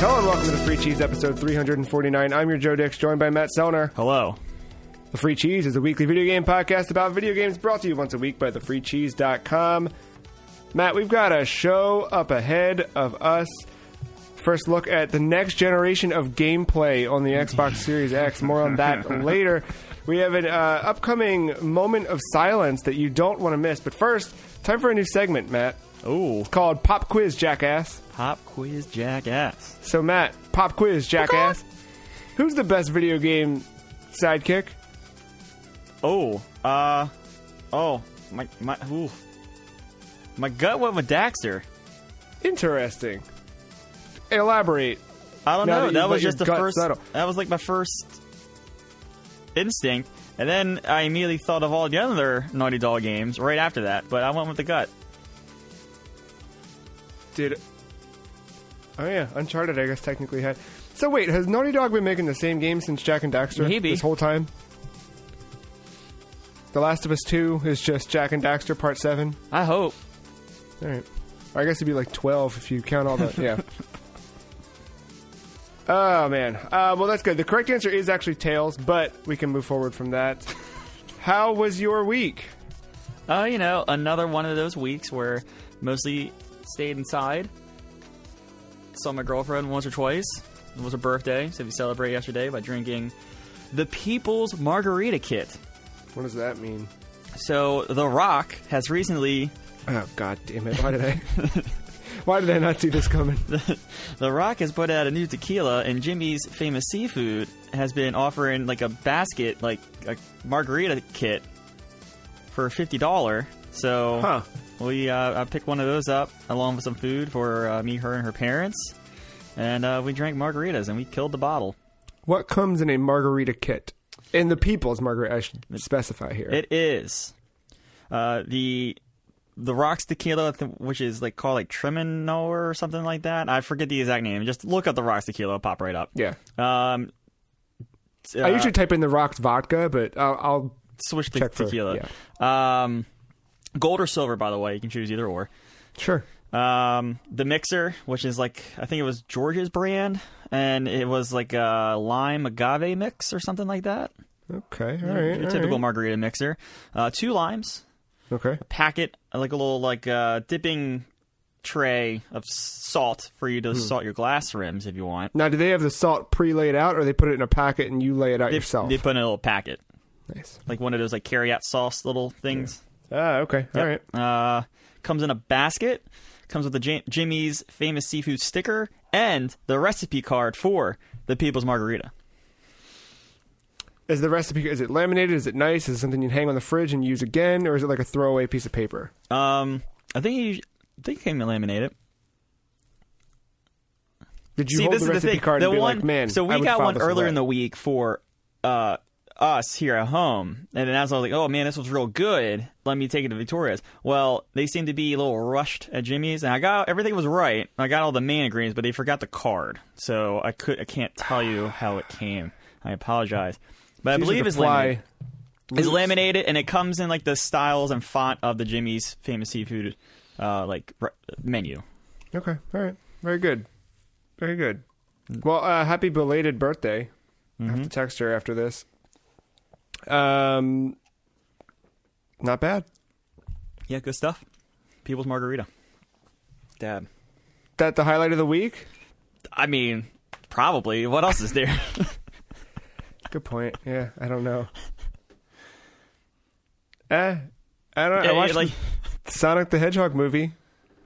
Hello and welcome to the Free Cheese episode 349. I'm your Joe Dix, joined by Matt Sellner. Hello. The Free Cheese is a weekly video game podcast about video games brought to you once a week by thefreecheese.com. Matt, we've got a show up ahead of us. First look at the next generation of gameplay on the Xbox Series X. More on that later. We have an upcoming moment of silence that you don't want to miss. But first, time for a new segment, Matt. Ooh. It's called Pop Quiz Jackass. Pop Quiz Jackass. So, Matt, Pop Quiz Jackass. Who's the best video game sidekick? My gut went with Daxter. Interesting. Elaborate. I don't know. That was just the first. Settle. That was like my first instinct, and then I immediately thought of all the other Naughty Dog games right after that. But I went with the gut. Oh yeah, Uncharted I guess technically had. So wait, has Naughty Dog been making the same game since Jak and Daxter? Maybe. This whole time? The Last of Us 2 is just Jak and Daxter Part 7? I hope. Alright. I guess it'd be like 12 if you count all the... yeah. Oh, man. Well, that's good. The correct answer is actually Tails, but we can move forward from that. How was your week? Another one of those weeks where mostly stayed inside. Saw my girlfriend once or twice. It was her birthday, so we celebrated yesterday by drinking the People's Margarita Kit. What does that mean? So, The Rock has recently... Oh, god damn it. Why did I not see this coming? The Rock has put out a new tequila, and Jimmy's Famous Seafood has been offering like a basket, like a margarita kit for $50. So we I picked one of those up along with some food for me, her, and her parents. And we drank margaritas, and we killed the bottle. What comes in a margarita kit? In the People's Margarita, I should specify here. It is the Rock's tequila, which is like called like Tremino or something like that. I forget the exact name. Just look up the Rock's tequila, it'll pop right up. Yeah. I usually type in the Rock's vodka, but I'll switch to check tequila. Yeah. Gold or silver, by the way. You can choose either or. Sure. The mixer, which is like, I think it was George's brand, and it was like a lime agave mix or something like that. Okay, all right. Your typical margarita mixer. 2 limes. Okay. A packet, like a little dipping tray of salt for you to salt your glass rims if you want. Now, do they have the salt pre-laid out, or they put it in a packet and you lay it out yourself? They put it in a little packet. Nice. Like one of those like carry-out sauce little things. Yeah. Okay. Yep. All right. Comes in a basket. Comes with the Jimmy's Famous Seafood sticker and the recipe card for the People's Margarita. Is the recipe, is it laminated? Is it nice? Is it something you'd hang on the fridge and use again? Or is it like a throwaway piece of paper? I think it came laminated. Did you hold the recipe card and be like, man, so we got one earlier in the week for us here at home, and then as I was like, oh man, this was real good, let me take it to Victoria's. Well, they seemed to be a little rushed at Jimmy's, and I got everything was right. I got all the main ingredients, but they forgot the card, so I can't tell you how it came. I apologize, but I believe it's laminated. It's laminated, and it comes in like the styles and font of the Jimmy's Famous Seafood menu. Okay, all right, very good, very good. Well, happy belated birthday. I have to text her after this. Not bad. Yeah, good stuff. People's Margarita. Dad. That the highlight of the week? I mean, probably. What else is there? Good point. Yeah, I don't know. I don't know. I watched the Sonic the Hedgehog movie.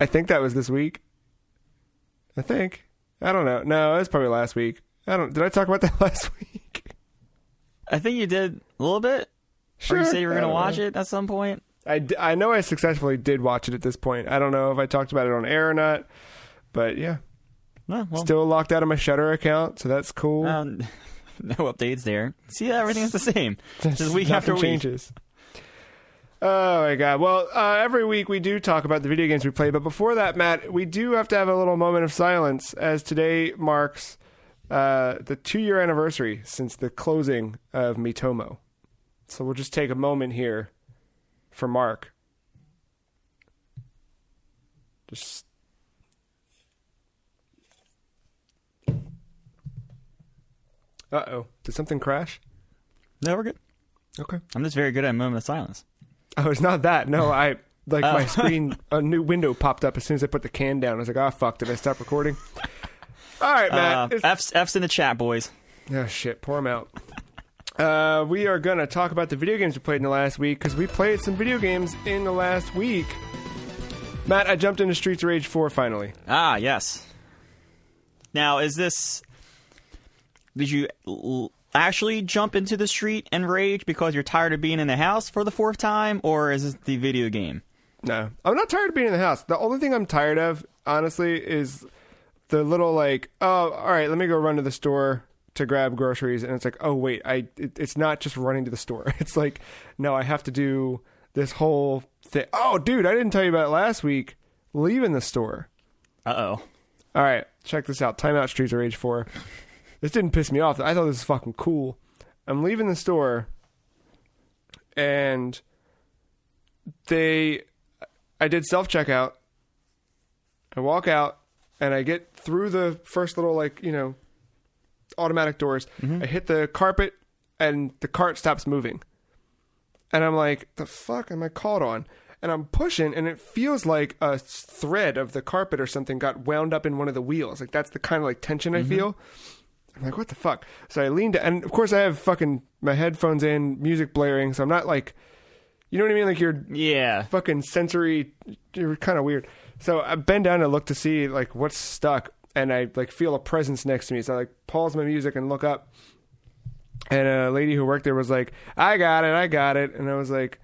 I think that was this week. I don't know. No, it was probably last week. Did I talk about that last week? I think you did a little bit. Sure. Or you said you were going to watch it at some point. I know I successfully did watch it at this point. I don't know if I talked about it on air or not, but yeah. Well, still locked out of my Shudder account, so that's cool. No updates there. See, everything's the same. Just week after week. Changes. Oh my god. Well, every week we do talk about the video games we play, but before that, Matt, we do have to have a little moment of silence, as today marks the 2-year anniversary since the closing of Miitomo. So we'll just take a moment here for Mark. Just Uh-oh. Did something crash? No, we're good. Okay. I'm just very good at a moment of silence. Oh, it's not that. No, my screen, a new window popped up as soon as I put the can down. I was like, oh, fuck, did I stop recording? All right, Matt. F's in the chat, boys. Oh, shit. Pour them out. We are going to talk about the video games we played in the last week, because we played some video games in the last week. Matt, I jumped into Streets of Rage 4 finally. Ah, yes. Now, is this... Did you actually jump into the street and rage because you're tired of being in the house for the 4th time, or is this the video game? No. I'm not tired of being in the house. The only thing I'm tired of, honestly, is the little, like, oh, all right, let me go run to the store to grab groceries, and it's like, oh, wait, it's not just running to the store. It's like, no, I have to do this whole thing. Oh, dude, I didn't tell you about it last week. Leaving the store. Uh-oh. All right, check this out. Timeout Streets of Rage 4. This didn't piss me off. I thought this was fucking cool. I'm leaving the store, and I did self-checkout. I walk out, and I get through the first little, like, automatic doors. Mm-hmm. I hit the carpet, and the cart stops moving. And I'm like, the fuck am I caught on? And I'm pushing, and it feels like a thread of the carpet or something got wound up in one of the wheels. Like, that's the kind of, like, tension I feel. I'm like, what the fuck? So I leaned, and of course I have fucking my headphones in, music blaring, so I'm not like, you know what I mean? Like, you're fucking sensory, you're kind of weird. So I bend down and look to see, like, what's stuck, and I, like, feel a presence next to me. So I, like, pause my music and look up, and a lady who worked there was like, I got it. And I was like,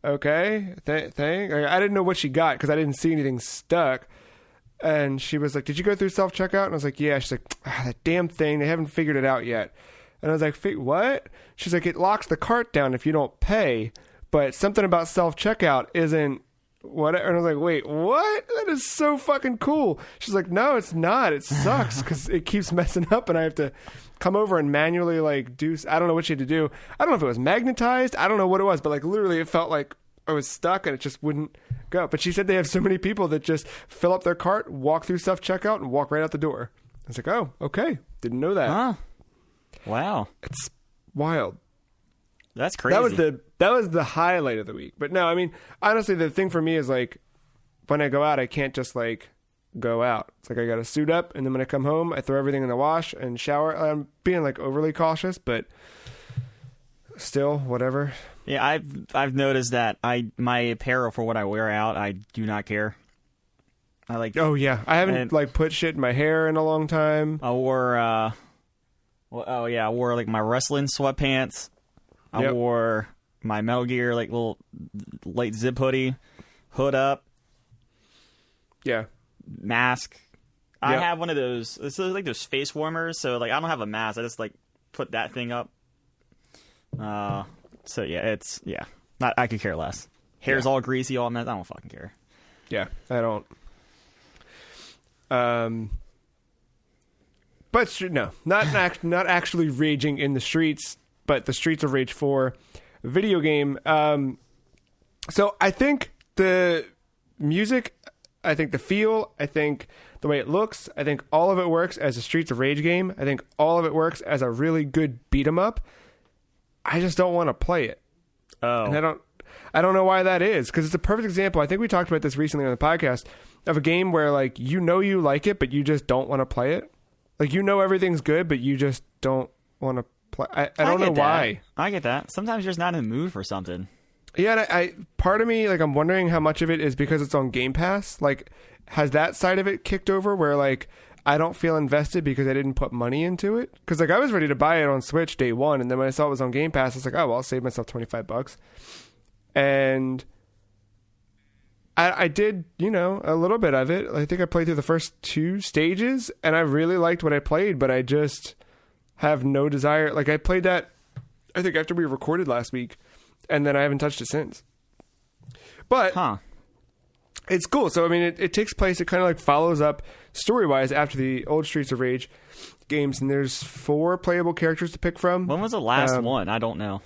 okay, thank. I didn't know what she got because I didn't see anything stuck. And she was like, did you go through self-checkout? And I was like, yeah. She's like, that damn thing, they haven't figured it out yet. And I was like, what? She's like, it locks the cart down if you don't pay, but something about self-checkout isn't whatever. And I was like, wait, what? That is so fucking cool. She's like, no, it's not. It sucks because it keeps messing up and I have to come over and manually, like, I don't know what she had to do. I don't know if it was magnetized. I don't know what it was, but, like, literally it felt like I was stuck and it just wouldn't go. But she said they have so many people that just fill up their cart, walk through self-checkout, and walk right out the door. I was like, oh, okay. Didn't know that. Huh. Wow. It's wild. That's crazy. That was the highlight of the week. But no, I mean, honestly, the thing for me is, like, when I go out, I can't just, like, go out. It's like I got to suit up, and then when I come home, I throw everything in the wash and shower. I'm being, like, overly cautious, but still, whatever. Yeah, I've noticed that my apparel for what I wear out, I do not care. I like. Oh yeah, I haven't like put shit in my hair in a long time. I wore I wore like my wrestling sweatpants. I wore my Metal Gear like little light zip hoodie, hood up. Yeah. Mask. I have one of those. It's like those face warmers. So like I don't have a mask. I just like put that thing up. So yeah, I could care less. Hair's all greasy, all messed. I don't fucking care. Yeah, I don't. But no, not actually raging in the streets, but the Streets of Rage 4 video game. So I think the music, I think the feel, I think the way it looks, I think all of it works as a Streets of Rage game. I think all of it works as a really good beat 'em up. I just don't want to play it. Oh. And I don't know why that is, because it's a perfect example. I think we talked about this recently on the podcast of a game where, like, you like it, but you just don't want to play it. Like, everything's good, but you just don't want to play. I don't know why. I get that. Sometimes you're just not in the mood for something. Yeah, and part of me, like, I'm wondering how much of it is because it's on Game Pass. Like, has that side of it kicked over where, like, I don't feel invested because I didn't put money into it? Because, like, I was ready to buy it on Switch day one, and then when I saw it was on Game Pass, I was like, oh, well, I'll save myself $25. And I did, a little bit of it. I think I played through the first 2 stages, and I really liked what I played, but I just have no desire. Like, I played that, I think, after we recorded last week, and then I haven't touched it since. But it's cool. So, I mean, it takes place, it kind of, like, follows up story-wise after the old Streets of Rage games, and there's 4 playable characters to pick from. When was the last one? I don't know.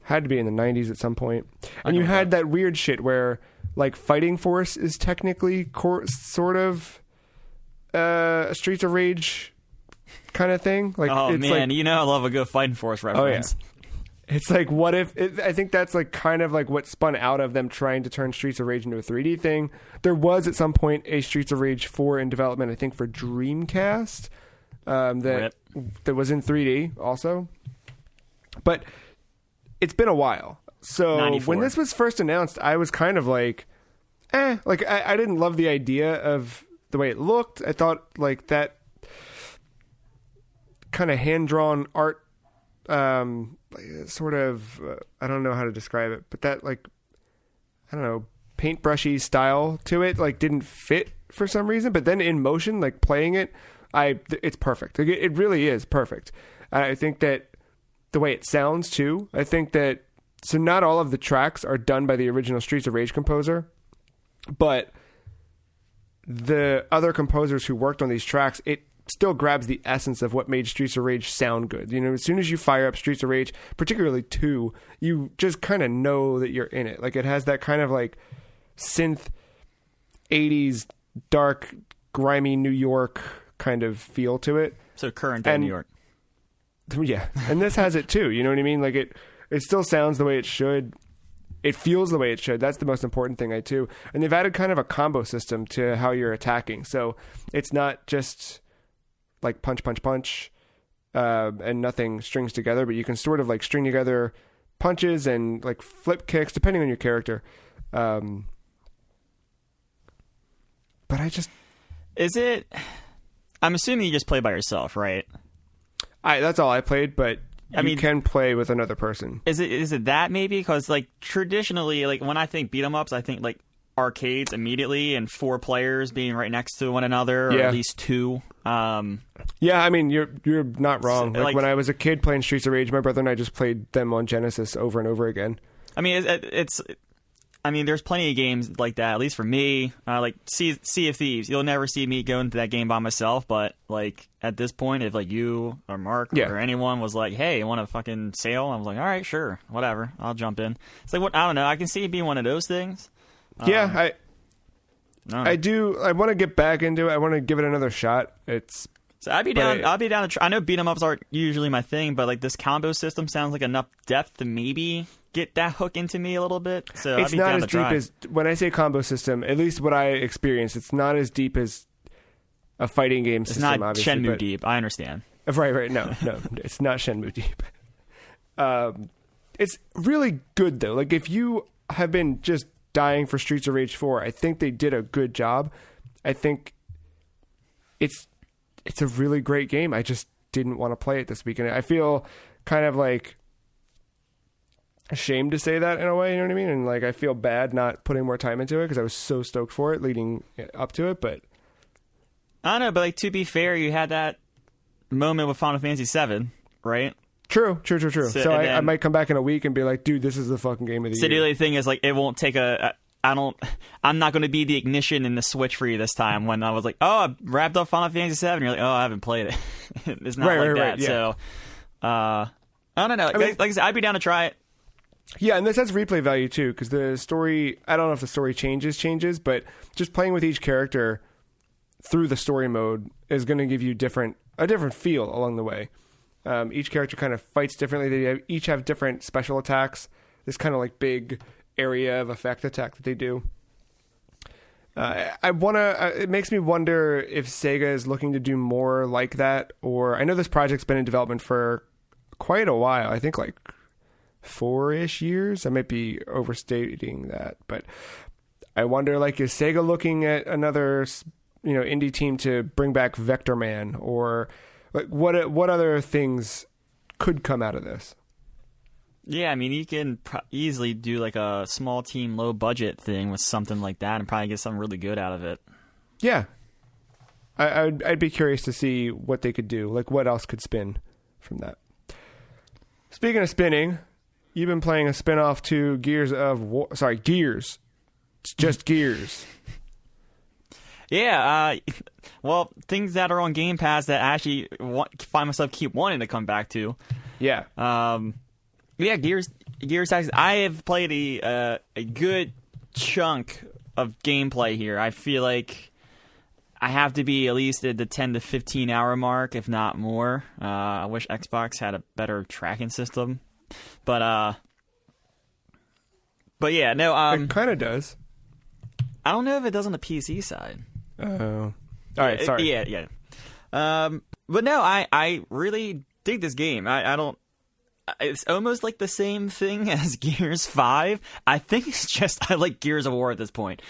Had to be in the 90s at some point. And you had that weird shit where, like, Fighting Force is technically sort of a Streets of Rage kind of thing. Like, oh it's man, you know I love a good Fighting Force reference. Oh, yeah. It's like, what if... I think that's like kind of like what spun out of them trying to turn Streets of Rage into a 3D thing. There was at some point a Streets of Rage 4 in development, I think, for Dreamcast, that was in 3D also. But it's been a while. So 94. When this was first announced, I was kind of like, like I didn't love the idea of the way it looked. I thought like that kind of hand-drawn art, sort of, I don't know how to describe it, but that like, I don't know, paintbrushy style to it, like didn't fit for some reason. But then in motion, like playing it, it's perfect. Like, it really is perfect. I think that the way it sounds too, I think that, so not all of the tracks are done by the original Streets of Rage composer, but the other composers who worked on these tracks, it still grabs the essence of what made Streets of Rage sound good. You know, as soon as you fire up Streets of Rage, particularly 2, you just kind of know that you're in it. Like, it has that kind of like synth 80s dark grimy New York kind of feel to it. So current day New York. Yeah, and this has it too. You know what I mean? Like, it still sounds the way it should. It feels the way it should. That's the most important thing, too. And they've added kind of a combo system to how you're attacking. So it's not just like punch, punch, punch, and nothing strings together, but you can sort of like string together punches and like flip kicks, depending on your character. But I just... I'm assuming you just play by yourself, right? That's all I played, but you can play with another person. Is it that maybe? Because like traditionally, like when I think beat 'em ups, I think like arcades immediately and 4 players being right next to one another, or at least 2. Yeah, I mean you're not wrong. Like when I was a kid playing Streets of Rage, my brother and I just played them on Genesis over and over again. I mean there's plenty of games like that, at least for me. Like Sea of Thieves. You'll never see me go into that game by myself, but like at this point, if like you or Mark or anyone was like, hey, you want to fucking sail? I was like, all right, sure, whatever, I'll jump in. It's like, what? I don't know. I can see it being one of those things. I do. I want to get back into it. I want to give it another shot. I'll be down to try. I know beat 'em ups aren't usually my thing, but like this combo system sounds like enough depth to maybe get that hook into me a little bit. So it's not as deep as, when I say combo system, at least what I experienced, it's not as deep as a fighting game system. It's not Shenmue deep. I understand. Right. No, it's not Shenmue deep. It's really good though. Like if you have been just dying for Streets of Rage 4, I think they did a good job. I think it's a really great game. I just didn't want to play it this weekend. I feel kind of like ashamed to say that in a way, you know what I mean? And like I feel bad not putting more time into it because I was so stoked for it leading up to it. But I don't know, but like to be fair, you had that moment with Final Fantasy VII, right? True. So I might come back in a week and be like, dude, this is the fucking game of the year. The only thing is like it won't take I'm not going to be the ignition in the Switch for you this time. When I was like, oh, I wrapped up Final Fantasy VII, you're like, oh, I haven't played it. It's not like that. Right, yeah. So I don't know. Like I said, I'd be down to try it. Yeah, and this has replay value too, because the story, I don't know if the story changes, but just playing with each character through the story mode is going to give you a different feel along the way. Each character kind of fights differently. They each have different special attacks. This kind of like big area of effect attack that they do. It makes me wonder if Sega is looking to do more like that, or I know this project's been in development for quite a while. I think like 4-ish years. I might be overstating that, but I wonder, like, is Sega looking at another, indie team to bring back Vector Man, or like what other things could come out of this? Yeah, I mean, you can easily do like a small team, low budget thing with something like that, and probably get something really good out of it. Yeah, I'd be curious to see what they could do. Like, what else could spin from that? Speaking of spinning, you've been playing a spin-off to Gears. It's just Gears. Yeah, well, things that are on Game Pass that I actually find myself keep wanting to come back to. Yeah. Yeah, Gears Tactics. I have played a good chunk of gameplay here. I feel like I have to be at least at the 10 to 15 hour mark, if not more. I wish Xbox had a better tracking system, but yeah, no. It kind of does. I don't know if it does on the PC side. Oh, all right. Sorry. Yeah. But no, I really dig this game. I don't. It's almost like the same thing as Gears 5. I think it's just I like Gears of War at this point.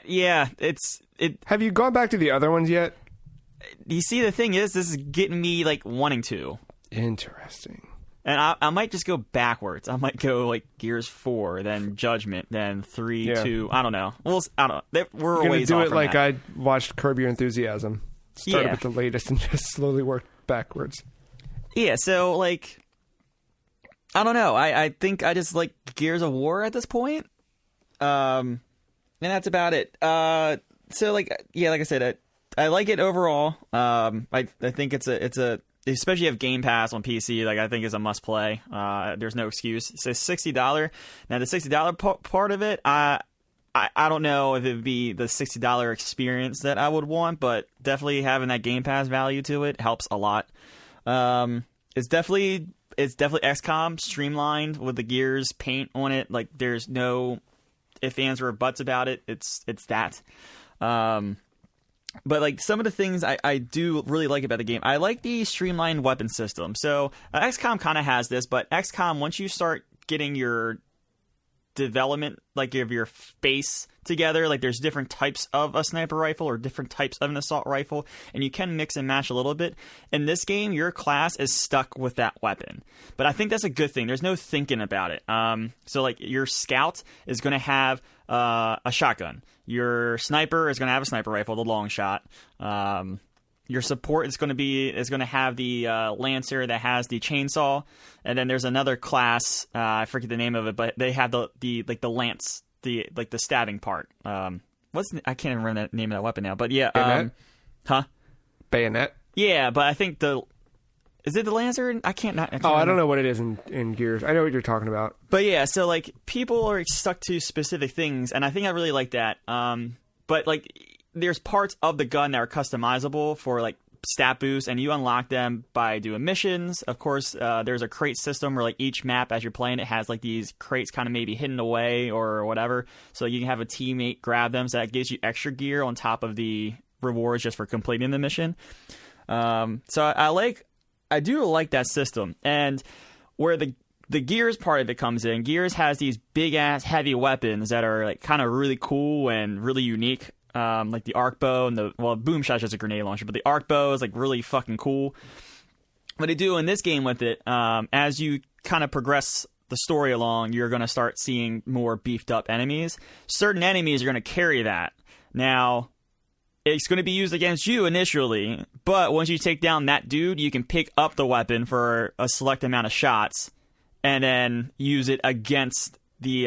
Yeah, it. Have you gone back to the other ones yet? You see, the thing is, this is getting me like wanting to. Interesting. And I might just go backwards. I might go like Gears 4, then Judgment, then 3, 2. I don't know. Well, I don't know. We're You're a ways do off it from like that. I watched Curb Your Enthusiasm. Started with the latest and just slowly worked backwards. Yeah, so like, I don't know. I think I just like Gears of War at this point. And that's about it. So like, yeah, like I said, I like it overall. I think it's a especially if Game Pass on PC, like I think is a must play. There's no excuse. It's $60. Now the $60 part of it, I don't know if it would be the $60 experience that I would want, but definitely having that Game Pass value to it helps a lot. It's definitely XCOM streamlined with the Gears paint on it. Like there's no ifs, ands, or buts about it. It's that. But like some of the things I do really like about the game, I like the streamlined weapon system. So XCOM kind of has this, but XCOM, once you start getting your development, like of your base together, like there's different types of a sniper rifle or different types of an assault rifle, and you can mix and match a little bit. In this game, your class is stuck with that weapon, but I think that's a good thing. There's no thinking about it. So like your scout is going to have a shotgun. Your sniper is going to have a sniper rifle, the long shot. Your support is going to have the Lancer that has the chainsaw, and then there's another class. I forget the name of it, but they have the lance, the stabbing part. I can't even remember the name of that weapon now. But yeah, Bayonet? Bayonet. Yeah, but I think is it the Lancer? I can't remember. I don't know what it is in Gears. I know what you're talking about. But yeah, so like people are stuck to specific things, and I think I really like that. But like, there's parts of the gun that are customizable for like stat boosts, and you unlock them by doing missions. Of course, there's a crate system where like each map as you're playing it has like these crates kind of maybe hidden away or whatever, so you can have a teammate grab them. So that gives you extra gear on top of the rewards just for completing the mission. So I do like that system, and where the Gears part of it comes in, Gears has these big ass heavy weapons that are like kind of really cool and really unique. Like the arc bow and boom shot's just a grenade launcher, but the arc bow is like really fucking cool. What they do in this game with it, as you kind of progress the story along, you're going to start seeing more beefed up enemies. Certain enemies are going to carry that. Now, it's going to be used against you initially, but once you take down that dude, you can pick up the weapon for a select amount of shots and then use it against the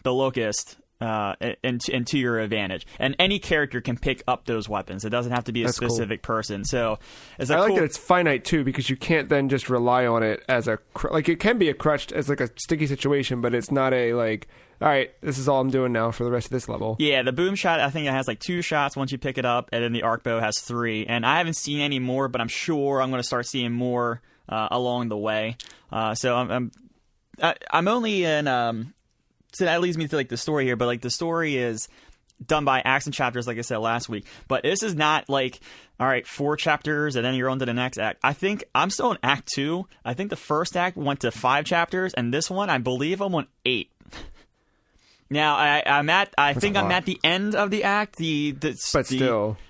Locust. And to your advantage, and any character can pick up those weapons. It doesn't have to be a specific person. So I like that it's finite too, because you can't then just rely on it as like it can be a crutch as like a sticky situation, but it's not a like, all right, this is all I'm doing now for the rest of this level. Yeah, the boom shot, I think it has like 2 shots once you pick it up, and then the arc bow has 3. And I haven't seen any more, but I'm sure I'm going to start seeing more along the way. So I'm only in. So that leads me to like the story here, but like the story is done by acts and chapters, like I said last week. But this is not like, all right, 4 chapters and then you're on to the next act. I think I'm still in Act 2. I think the first act went to 5 chapters, and this one, I believe I'm on 8. Now I'm at the end of the act. The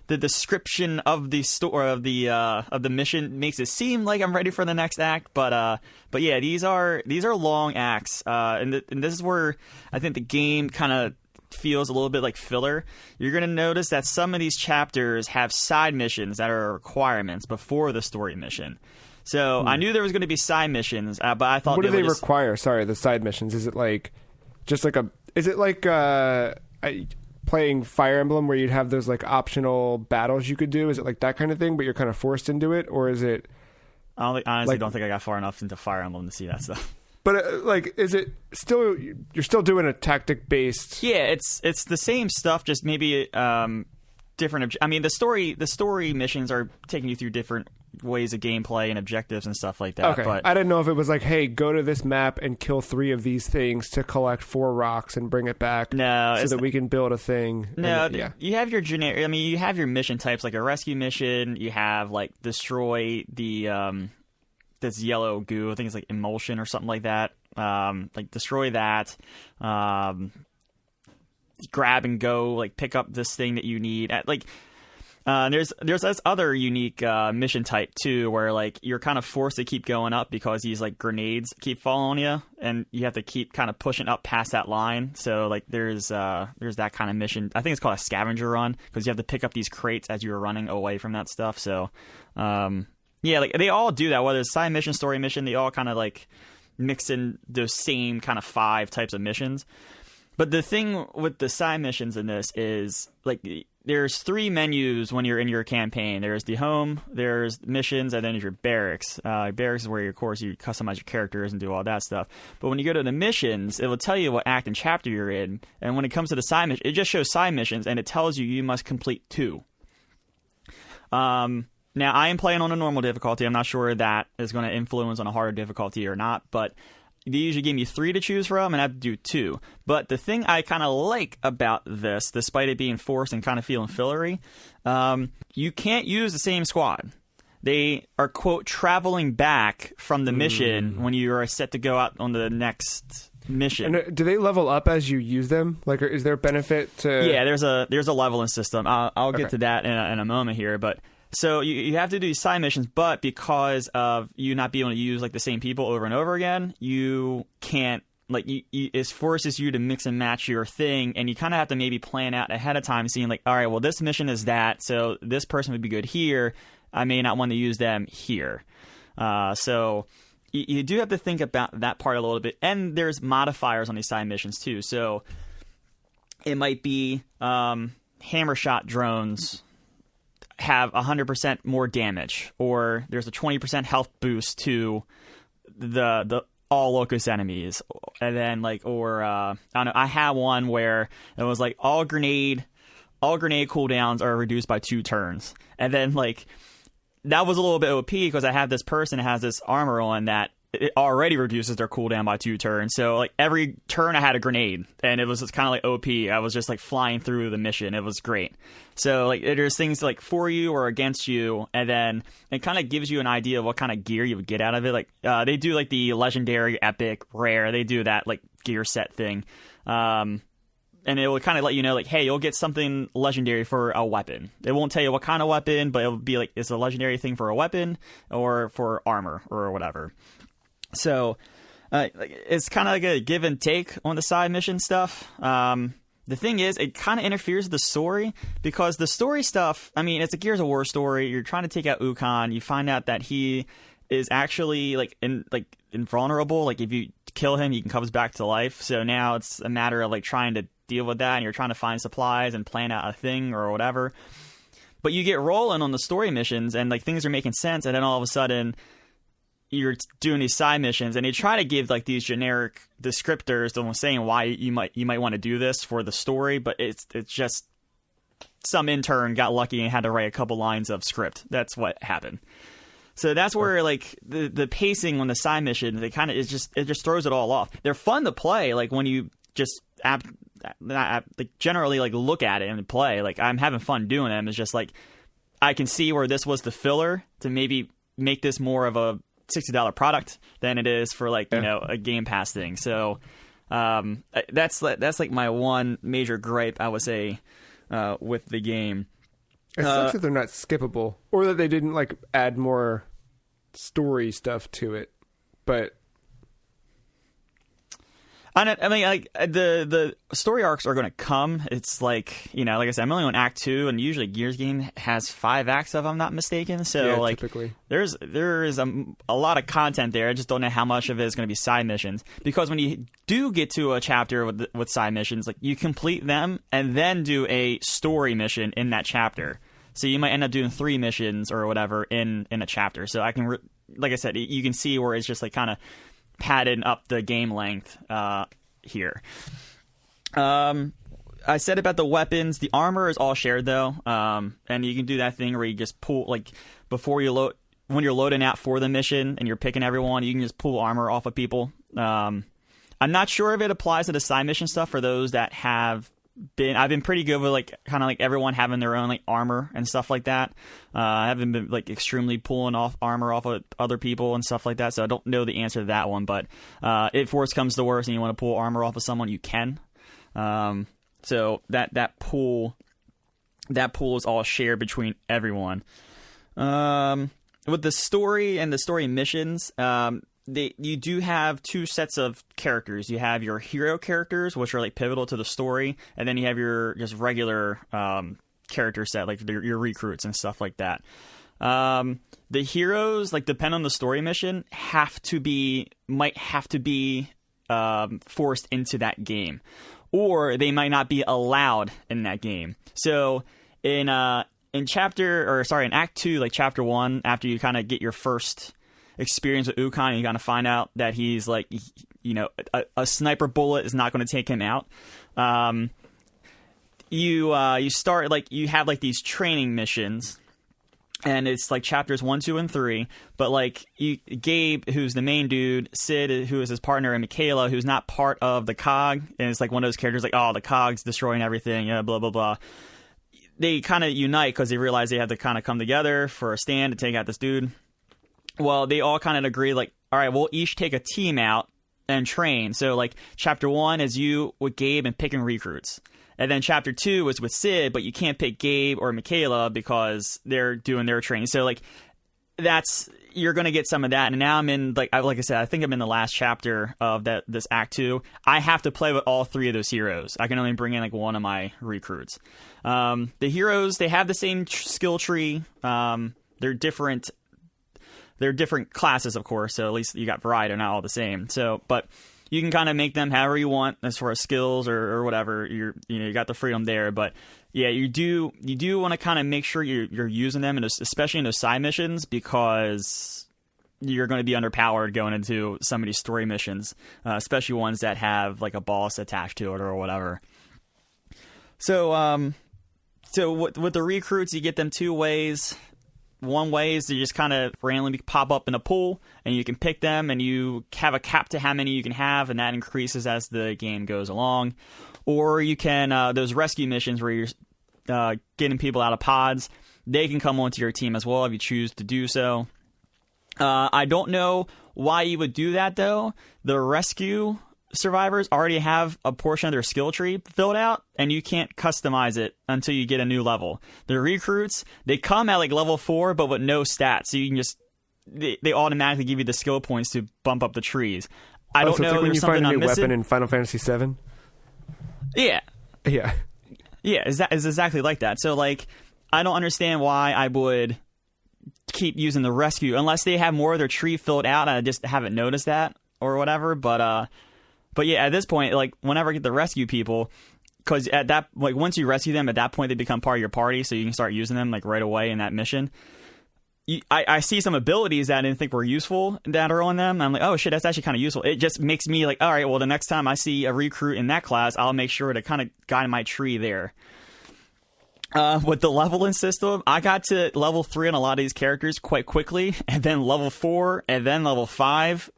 description of the story of the mission makes it seem like I'm ready for the next act, but yeah, these are long acts, and this is where I think the game kind of feels a little bit like filler. You're gonna notice that some of these chapters have side missions that are requirements before the story mission. So I knew there was going to be side missions, but I thought what do they require? Sorry, the side missions. Is it like just like Is it like playing Fire Emblem where you'd have those like optional battles you could do? Is it like that kind of thing, but you're kind of forced into it, or is it? I honestly don't think I got far enough into Fire Emblem to see that stuff. But like, is it still? You're still doing a tactic based? Yeah, it's the same stuff, just maybe to different. I mean, the story missions are taking you through different ways of gameplay and objectives and stuff like that. Okay, But I didn't know if it was like, hey, go to this map and kill 3 of these things to collect 4 rocks and bring it back. No, so that we can build a thing. No, and, yeah. You have your generic. I mean, you have your mission types like a rescue mission. You have like destroy the this yellow goo. I think it's like emulsion or something like that. Like destroy that. Grab and go. Like pick up this thing that you need. There's this other unique mission type too, where like you're kind of forced to keep going up because these like grenades keep falling on you, and you have to keep kind of pushing up past that line. So like there's that kind of mission. I think it's called a scavenger run because you have to pick up these crates as you're running away from that stuff. So yeah, like they all do that. Whether it's side mission, story mission, they all kind of like mix in those same kind of 5 types of missions. But the thing with the side missions in this is like there's 3 menus when you're in your campaign. There's the home, there's missions, and then there's your barracks. Barracks is where, of course, you customize your characters and do all that stuff. But when you go to the missions, it will tell you what act and chapter you're in. And when it comes to the side mission, it just shows side missions, and it tells you must complete 2. Now, I am playing on a normal difficulty. I'm not sure that is going to influence on a harder difficulty or not, but they usually give me 3 to choose from, and I have to do 2. But the thing I kind of like about this, despite it being forced and kind of feeling fillery, you can't use the same squad. They are, quote, traveling back from the mission when you are set to go out on the next mission. And do they level up as you use them? Like, is there a benefit to... Yeah, there's a leveling system. I'll get to that in a moment here, but... So you have to do these side missions, but because of you not being able to use like the same people over and over again, you can't like it forces you to mix and match your thing, and you kind of have to maybe plan out ahead of time, seeing like, all right, well this mission is that, so this person would be good here. I may not want to use them here. So you do have to think about that part a little bit, and there's modifiers on these side missions too. So it might be hammer shot drones have 100% more damage, or there's a 20% health boost to the all locust enemies, and then like, or I don't know, I had one where it was like all grenade cooldowns are reduced by 2 turns, and then like that was a little bit OP because I have this person that has this armor on that it already reduces their cooldown by 2 turns. So like every turn I had a grenade, and it was just kind of like OP. I was just like flying through the mission. It was great. So like there's things like for you or against you, and then it kind of gives you an idea of what kind of gear you would get out of it. Like they do like the legendary, epic, rare. They do that like gear set thing. And it will kind of let you know, like, hey, you'll get something legendary for a weapon. It won't tell you what kind of weapon, but it'll be like it's a legendary thing for a weapon or for armor or whatever. So it's kind of like a give and take on the side mission stuff. The thing is, it kind of interferes with the story, because the story stuff, I mean, it's a Gears of War story. You're trying to take out Ukon. You find out that he is actually invulnerable. Like if you kill him, he comes back to life. So now it's a matter of like trying to deal with that, and you're trying to find supplies and plan out a thing or whatever. But you get rolling on the story missions, and like things are making sense, and then all of a sudden you're doing these side missions, and they try to give like these generic descriptors that saying why you might want to do this for the story, but it's just some intern got lucky and had to write a couple lines of script. That's what happened. So that's where like the pacing on the side mission, it just throws it all off. They're fun to play, like when you just generally like look at it and play. Like I'm having fun doing them. It's just like I can see where this was the filler to maybe make this more of a $60 product than it is for like, you know, a Game Pass thing. So that's like my one major gripe, I would say, with the game. It sucks that they're not skippable, or that they didn't like add more story stuff to it. But I mean, like the story arcs are going to come. It's like, you know, like I said, I'm only on Act 2, and usually Gears game has 5 acts, if I'm not mistaken. So yeah, like, typically there is a lot of content there. I just don't know how much of it is going to be side missions, because when you do get to a chapter with side missions, like you complete them and then do a story mission in that chapter. So you might end up doing 3 missions or whatever in a chapter. So I can, like I said, you can see where it's just like kind of padding up the game length here. I said about the weapons, the armor is all shared though, and you can do that thing where you just pull like before you load when you're loading out for the mission and you're picking everyone, you can just pull armor off of people. I'm not sure if it applies to the side mission stuff for those that have been. I've been pretty good with like kind of like everyone having their own like armor and stuff like that. I haven't been like extremely pulling off armor off of other people and stuff like that, so I don't know the answer to that one. But if worse comes to worse and you want to pull armor off of someone, you can. So that pool is all shared between everyone. With the story and the story missions, you do have two sets of characters. You have your hero characters, which are like pivotal to the story, and then you have your just regular character set, like your recruits and stuff like that. The heroes, like depend on the story mission, might have to be forced into that game, or they might not be allowed in that game. So in Act 2, like Chapter 1, after you kind of get your first experience with Ukon, you kind of find out that he's like, you know, a sniper bullet is not going to take him out. You start like you have like these training missions, and it's like chapters 1, 2, and 3. But like Gabe, who's the main dude, Sid, who is his partner, and Michaela, who's not part of the COG, and it's like one of those characters like, oh, the COG's destroying everything, yeah, blah blah blah. They kind of unite because they realize they have to kind of come together for a stand to take out this dude. Well, they all kind of agree, like, all right, we'll each take a team out and train. So, like, Chapter 1 is you with Gabe and picking recruits. And then Chapter 2 is with Sid, but you can't pick Gabe or Michaela because they're doing their training. So, like, you're going to get some of that. And now I'm in, like I said, I think I'm in the last chapter of this Act 2. I have to play with all three of those heroes. I can only bring in, like, one of my recruits. The heroes, they have the same skill tree. They're different classes, of course, so at least you got variety. They're not all the same. So, but you can kind of make them however you want as far as skills or whatever. You got the freedom there. But yeah, you do want to kind of make sure you're using them, and especially in those side missions, because you're going to be underpowered going into some of these story missions, especially ones that have like a boss attached to it or whatever. So with the recruits, you get them two ways. One way is to just kind of randomly pop up in a pool, and you can pick them, and you have a cap to how many you can have, and that increases as the game goes along. Or you can, those rescue missions where you're getting people out of pods, they can come onto your team as well if you choose to do so. I don't know why you would do that, though. The rescue survivors already have a portion of their skill tree filled out, and you can't customize it until you get a new level. The recruits, they come at like level 4 but with no stats, so you can just they automatically give you the skill points to bump up the trees. I don't know. It's like when you find a new weapon in Final Fantasy VII. Yeah, is exactly like that. So like, I don't understand why I would keep using the rescue unless they have more of their tree filled out, and I just haven't noticed that or whatever. But yeah, at this point, like, whenever I get the rescue people, because at that, like, once you rescue them, at that point they become part of your party, so you can start using them like right away in that mission. I see some abilities that I didn't think were useful that are on them, and I'm like, oh shit, that's actually kind of useful. It just makes me like, all right, well, the next time I see a recruit in that class, I'll make sure to kind of guide my tree there. With the leveling system, I got to level 3 on a lot of these characters quite quickly, and then level 4, and then level 5.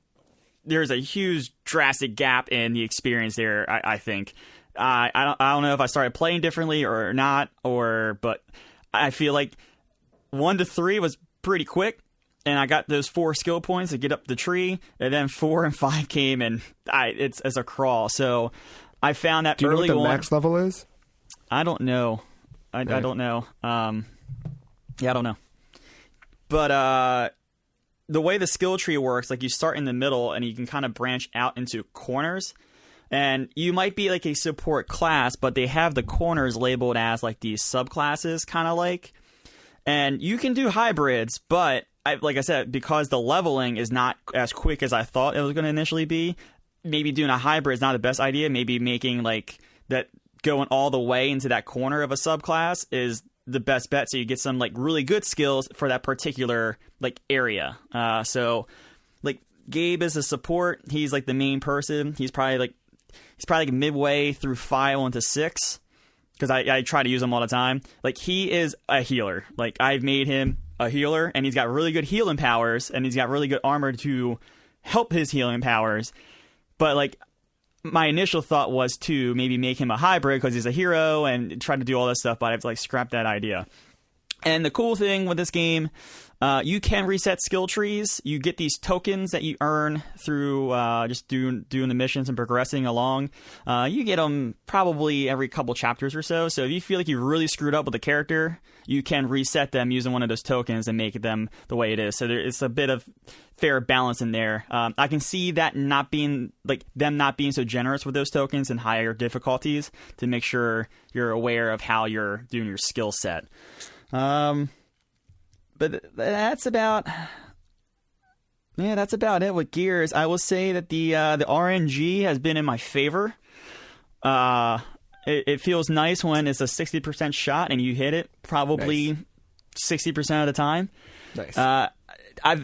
There's a huge drastic gap in the experience there, I think. I don't know if I started playing differently or not, but I feel like 1 to 3 was pretty quick, and I got those 4 skill points to get up the tree, and then 4 and 5 came, and it's as a crawl. So I found that early on. Do you know what the max level is? I don't know. I don't know. I don't know. But the way the skill tree works, like, you start in the middle and you can kind of branch out into corners, and you might be like a support class, but they have the corners labeled as like these subclasses, kind of like, and you can do hybrids, but like I said, because the leveling is not as quick as I thought it was going to initially be, maybe doing a hybrid is not the best idea. Maybe making like that, going all the way into that corner of a subclass is the best bet, so you get some like really good skills for that particular like area. So like Gabe is a support, he's like the main person. He's probably like midway through 5 into 6. because I try to use him all the time. Like, he is a healer. Like, I've made him a healer, and he's got really good healing powers, and he's got really good armor to help his healing powers. But, like, my initial thought was to maybe make him a hybrid because he's a hero and try to do all this stuff, but I have to, like, scrap that idea. And the cool thing with this game, you can reset skill trees. You get these tokens that you earn through just doing the missions and progressing along. You get them probably every couple chapters or so. So if you feel like you really screwed up with a character, you can reset them using one of those tokens and make them the way it is. So it's a bit of fair balance in there. I can see that not being like them not being so generous with those tokens and higher difficulties to make sure you're aware of how you're doing your skill set. But that's about it with Gears. I will say that the RNG has been in my favor. It feels nice when it's a 60% shot and you hit it probably 60% of the time. Nice.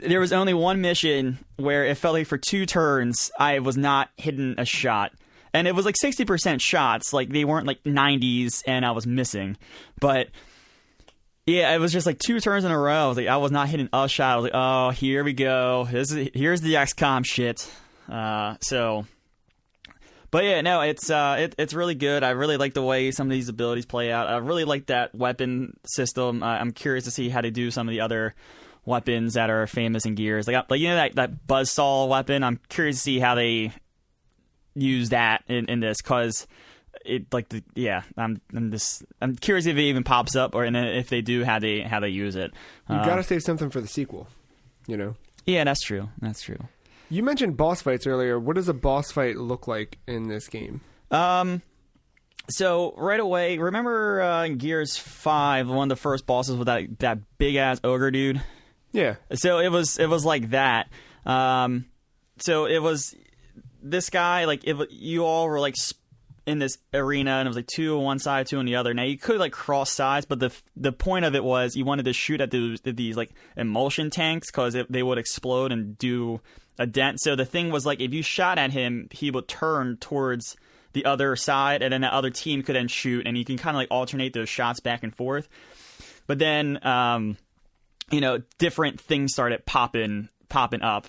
There was only one mission where it felt like for 2 turns I was not hitting a shot. And it was like 60% shots, like they weren't like 90s and I was missing. But yeah, it was just like 2 turns in a row. I was like, I was not hitting a shot. I was like, oh, here we go. Here's the XCOM shit. But yeah, no, it's really good. I really like the way some of these abilities play out. I really like that weapon system. I'm curious to see how they do some of the other weapons that are famous in Gears. Like you know that buzzsaw weapon. I'm curious to see how they use that in this, because I'm curious if it even pops up, or if they do, how they use it. You gotta save something for the sequel, you know. Yeah, that's true. You mentioned boss fights earlier. What does a boss fight look like in this game? So right away, remember in Gears 5, one of the first bosses with that big ass ogre dude? Yeah. So it was like that. So it was this guy, like you all were like in this arena, and it was like 2 on one side, 2 on the other. Now you could like cross sides, but the point of it was you wanted to shoot at these like emulsion tanks, because they would explode and do a dent. So the thing was, like, if you shot at him, he would turn towards the other side, and then the other team could then shoot, and you can kind of like alternate those shots back and forth. But then different things started popping up,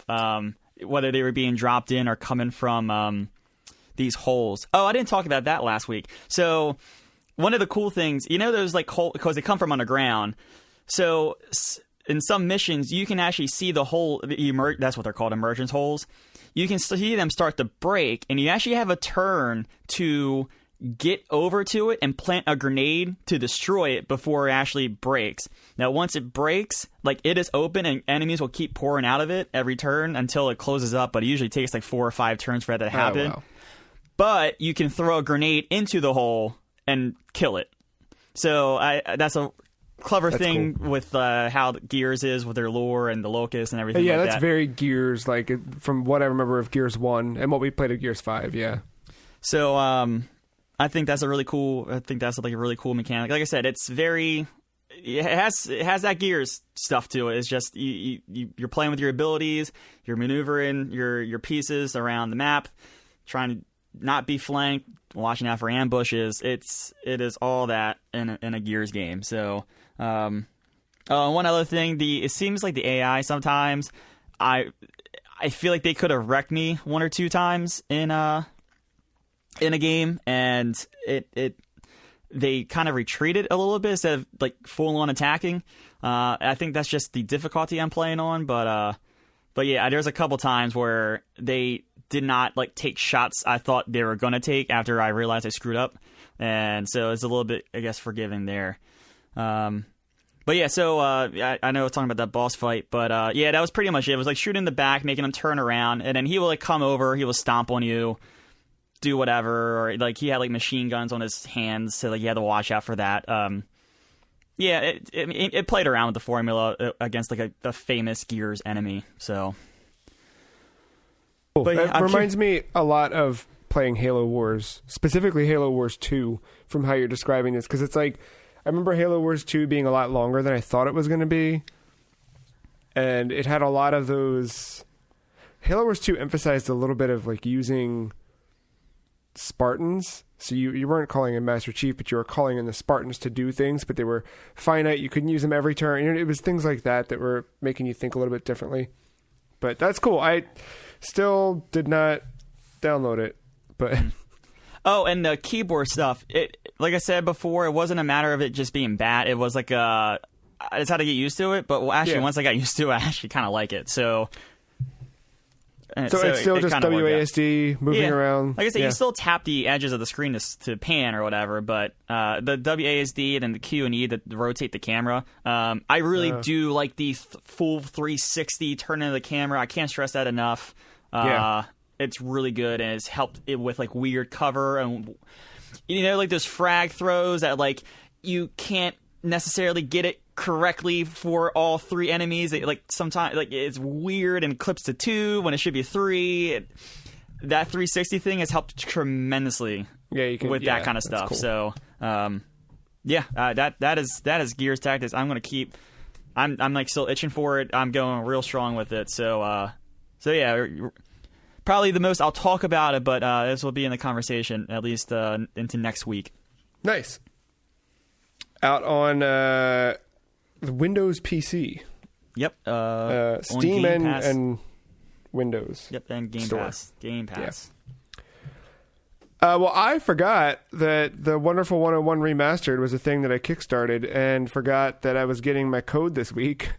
whether they were being dropped in or coming from these holes. Oh, I didn't talk about that last week. So one of the cool things, those like holes, because they come from underground. So in some missions, you can actually see the hole. That's what they're called, emergence holes. You can see them start to break, and you actually have a turn to get over to it and plant a grenade to destroy it before it actually breaks. Now, once it breaks, like, it is open, and enemies will keep pouring out of it every turn until it closes up, but it usually takes like 4 or 5 turns for that to happen. Oh, wow. But you can throw a grenade into the hole and kill it. So that's a clever thing cool. With how Gears is with their lore and the Locust and everything. Yeah, like that's very Gears, like from what I remember of Gears 1 and what we played of Gears 5. Yeah. So I think that's a really cool mechanic. Like I said, it's very. It has that Gears stuff to it. It's just you're playing with your abilities, you're maneuvering your pieces around the map, trying to not be flanked, watching out for ambushes. It is all that in a Gears game. So one other thing, it seems like the AI sometimes, I feel like they could have wrecked me 1 or 2 times in a game, and they kind of retreated a little bit instead of like full on attacking. I think that's just the difficulty I'm playing on, but yeah, there's a couple times where they did not like take shots I thought they were going to take after I realized I screwed up. And so it's a little bit, I guess, forgiving there. But yeah, so I know I was talking about that boss fight, but yeah, that was pretty much it. It was like shooting in the back, making him turn around, and then he will like come over, he will stomp on you, do whatever, or like he had like machine guns on his hands, so like you had to watch out for that. Yeah, it played around with the formula against like a famous Gears enemy, so... Cool. That reminds me a lot of playing Halo Wars, specifically Halo Wars 2, from how you're describing this, because it's like, I remember Halo Wars 2 being a lot longer than I thought it was going to be, and it had a lot of those... Halo Wars 2 emphasized a little bit of like using Spartans, So you weren't calling in Master Chief, but you were calling in the Spartans to do things, but they were finite. You couldn't use them every turn. It was things like that were making you think a little bit differently. But that's cool. I still did not download it, but... Oh, and the keyboard stuff. Like I said before, it wasn't a matter of it just being bad. It was like I just had to get used to it. But once I got used to it, I actually kind of like it. So it's still just WASD moving around. Like I said, you still tap the edges of the screen to pan or whatever. But the WASD and then the Q and E that rotate the camera. I really do like the full 360 turn of the camera. I can't stress that enough. It's really good, and it's helped it with like weird cover and like those frag throws that like you can't necessarily get it correctly for all three enemies. Like sometimes like it's weird and clips to 2 when it should be 3. That 360 thing has helped tremendously with that kind of stuff. Cool. So that is Gears Tactics. I'm gonna keep. I'm like still itching for it. I'm going real strong with it. So yeah. Probably the most I'll talk about it, but this will be in the conversation at least into next week. Nice. Out on the Windows PC. Yep. Steam and Windows. Yep, and Game Store. Pass. Game Pass. Yeah. Well, I forgot that the Wonderful 101 Remastered was a thing that I kickstarted and forgot that I was getting my code this week.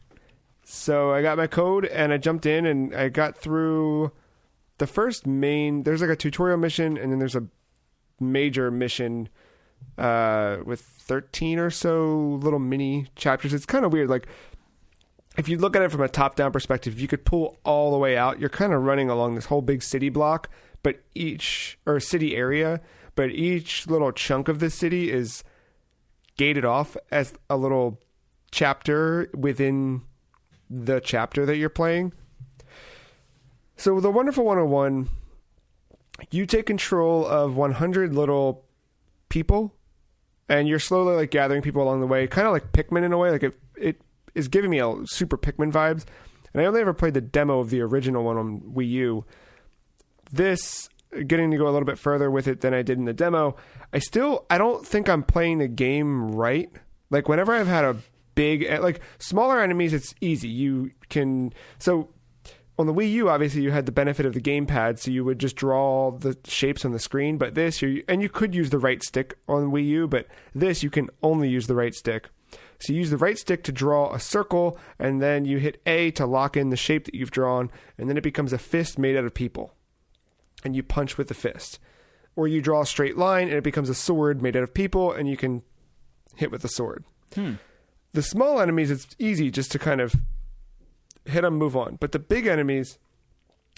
So I got my code and I jumped in and I got through... The first there's like a tutorial mission, and then there's a major mission with 13 or so little mini chapters. It's kind of weird. Like, if you look at it from a top-down perspective, you could pull all the way out. You're kind of running along this whole big city block, city area, but each little chunk of the city is gated off as a little chapter within the chapter that you're playing. So the Wonderful 101, you take control of 100 little people, and you're slowly like gathering people along the way, kind of like Pikmin in a way. Like it is giving me a super Pikmin vibes. And I only ever played the demo of the original one on Wii U. This, getting to go a little bit further with it than I did in the demo, I don't think I'm playing the game right. Like whenever I've had a big, like smaller enemies, it's easy. On the Wii U, obviously, you had the benefit of the gamepad, so you would just draw the shapes on the screen. But you could use the right stick on Wii U, but this, you can only use the right stick. So you use the right stick to draw a circle, and then you hit A to lock in the shape that you've drawn, and then it becomes a fist made out of people. And you punch with the fist. Or you draw a straight line, and it becomes a sword made out of people, and you can hit with the sword. The small enemies, it's easy just to kind of hit them, move on. But the big enemies,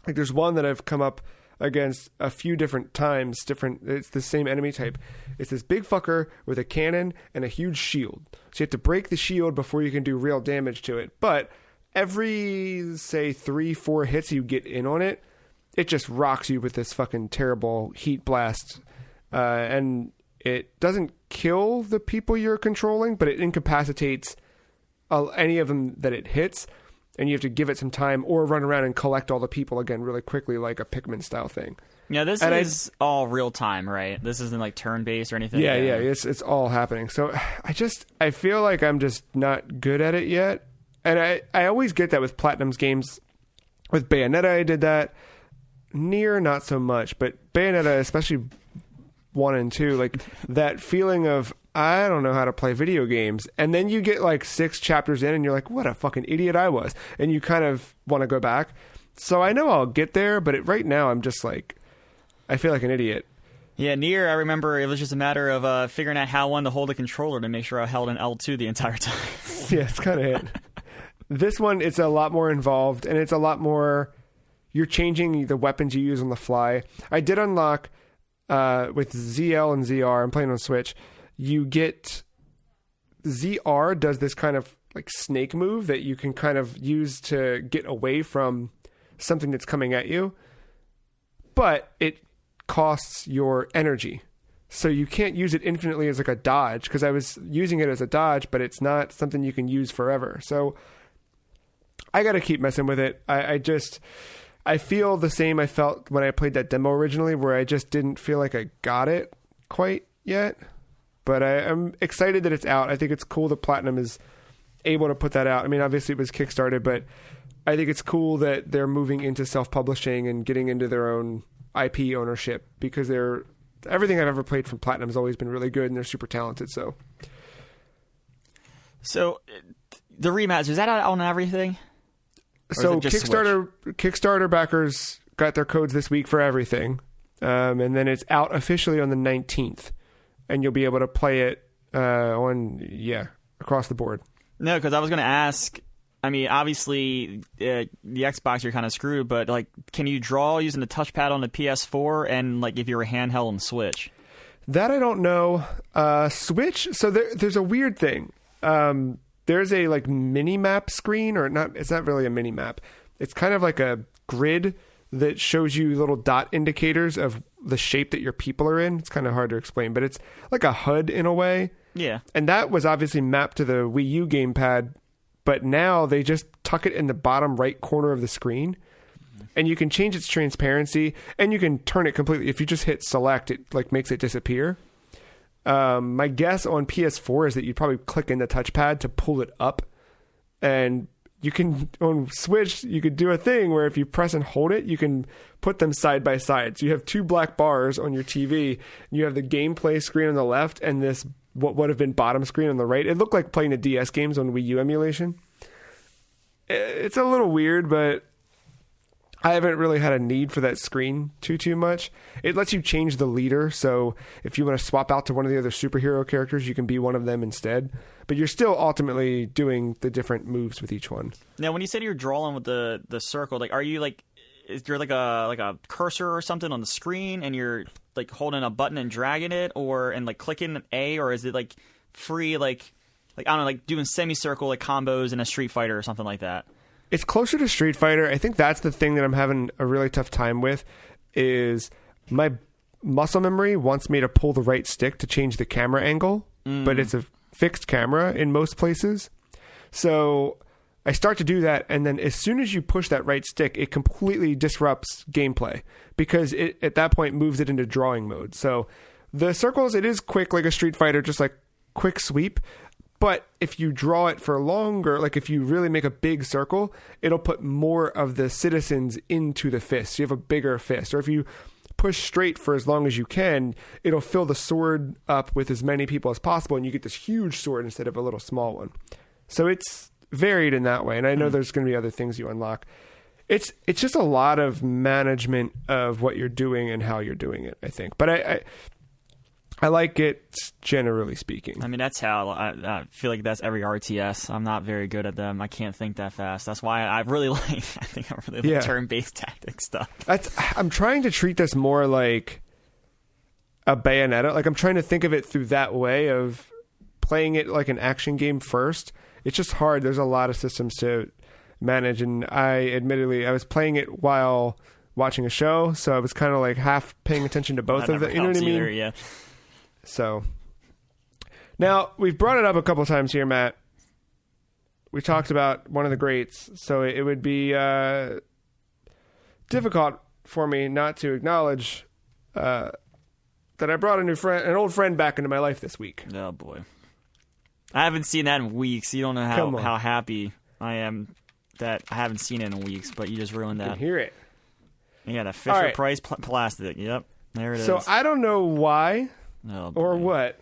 like there's one that I've come up against a few different times, it's the same enemy type. It's this big fucker with a cannon and a huge shield. So you have to break the shield before you can do real damage to it. But every, say, 3-4 hits you get in on it, it just rocks you with this fucking terrible heat blast. And it doesn't kill the people you're controlling, but it incapacitates any of them that it hits. And you have to give it some time or run around and collect all the people again really quickly, like a Pikmin style thing. Yeah, this is all real time, right? This isn't like turn based or anything. Yeah, it's all happening. So I feel like I'm just not good at it yet. And I always get that with Platinum's games. With Bayonetta, I did that. Nier, not so much, but Bayonetta, especially 1 and 2, like that feeling of, I don't know how to play video games. And then you get like 6 chapters in and you're like, what a fucking idiot I was. And you kind of want to go back. So I know I'll get there, but right now I'm just like, I feel like an idiot. Yeah, Nier, I remember it was just a matter of figuring out how to hold a controller to make sure I held an L2 the entire time. Yeah, it's kind of it. This one, it's a lot more involved, and it's a lot more, you're changing the weapons you use on the fly. I did unlock, with ZL and ZR, I'm playing on Switch, you get, ZR does this kind of like snake move that you can kind of use to get away from something that's coming at you, but it costs your energy. So you can't use it infinitely as like a dodge, because I was using it as a dodge, but it's not something you can use forever. So I got to keep messing with it. I feel the same I felt when I played that demo originally, where I just didn't feel like I got it quite yet, but I'm excited that it's out. I think it's cool that Platinum is able to put that out. I mean, obviously it was Kickstarted, but I think it's cool that they're moving into self-publishing and getting into their own IP ownership, because everything I've ever played from Platinum has always been really good, and they're super talented. So the remaster, is that out on everything? So Kickstarter backers got their codes this week for everything, and then it's out officially on the 19th, and you'll be able to play it across the board. No, because I was going to ask. I mean, obviously, the Xbox, you're kind of screwed, but like, can you draw using the touchpad on the PS4 and like if you're a handheld on Switch? That I don't know. Switch. So there's a weird thing. There's a like mini map screen, or not. It's not really a mini map. It's kind of like a grid that shows you little dot indicators of the shape that your people are in. It's kind of hard to explain, but it's like a HUD in a way. Yeah. And that was obviously mapped to the Wii U gamepad, but now they just tuck it in the bottom right corner of the screen, and you can change its transparency, and you can turn it completely. If you just hit select, it like makes it disappear. My guess on PS4 is that you'd probably click in the touchpad to pull it up, and you can on Switch you could do a thing where if you press and hold it, you can put them side by side. So you have two black bars on your TV, and you have the gameplay screen on the left and this what would have been bottom screen on the right. It looked like playing the DS games on Wii U emulation. It's a little weird, but I haven't really had a need for that screen too much. It lets you change the leader, so if you want to swap out to one of the other superhero characters, you can be one of them instead. But you're still ultimately doing the different moves with each one. Now, when you said you're drawing with the circle, like, are you like, is there like a cursor or something on the screen, and you're like holding a button and dragging it, and like clicking A, or is it like free, like I don't know, like doing semicircle like combos in a Street Fighter or something like that? It's closer to Street Fighter. I think that's the thing that I'm having a really tough time with, is my muscle memory wants me to pull the right stick to change the camera angle, but it's a fixed camera in most places. So I start to do that, and then as soon as you push that right stick, it completely disrupts gameplay, because it at that point moves it into drawing mode. So the circles, it is quick like a Street Fighter, just like quick sweep. But if you draw it for longer, like if you really make a big circle, it'll put more of the citizens into the fist. So you have a bigger fist. Or if you push straight for as long as you can, it'll fill the sword up with as many people as possible, and you get this huge sword instead of a little small one. So it's varied in that way. And I know there's going to be other things you unlock. It's just a lot of management of what you're doing and how you're doing it, I think. But I like it, generally speaking. I mean, that's how I feel like that's every RTS. I'm not very good at them. I can't think that fast. That's why I really like turn-based tactic stuff. I'm trying to treat this more like a Bayonetta. Like, I'm trying to think of it through that way of playing it like an action game first. It's just hard. There's a lot of systems to manage, and I was playing it while watching a show, so I was kind of like half paying attention to both of them. You know what I mean? Either, yeah. So, now, we've brought it up a couple times here, Matt. We talked about one of the greats, so it would be difficult for me not to acknowledge that I brought an old friend back into my life this week. Oh, boy. I haven't seen that in weeks. You don't know how happy I am that I haven't seen it in weeks, but you just ruined that. I can hear it. Yeah, the Fisher-Price plastic. Yep, there it is. So, I don't know why... or what,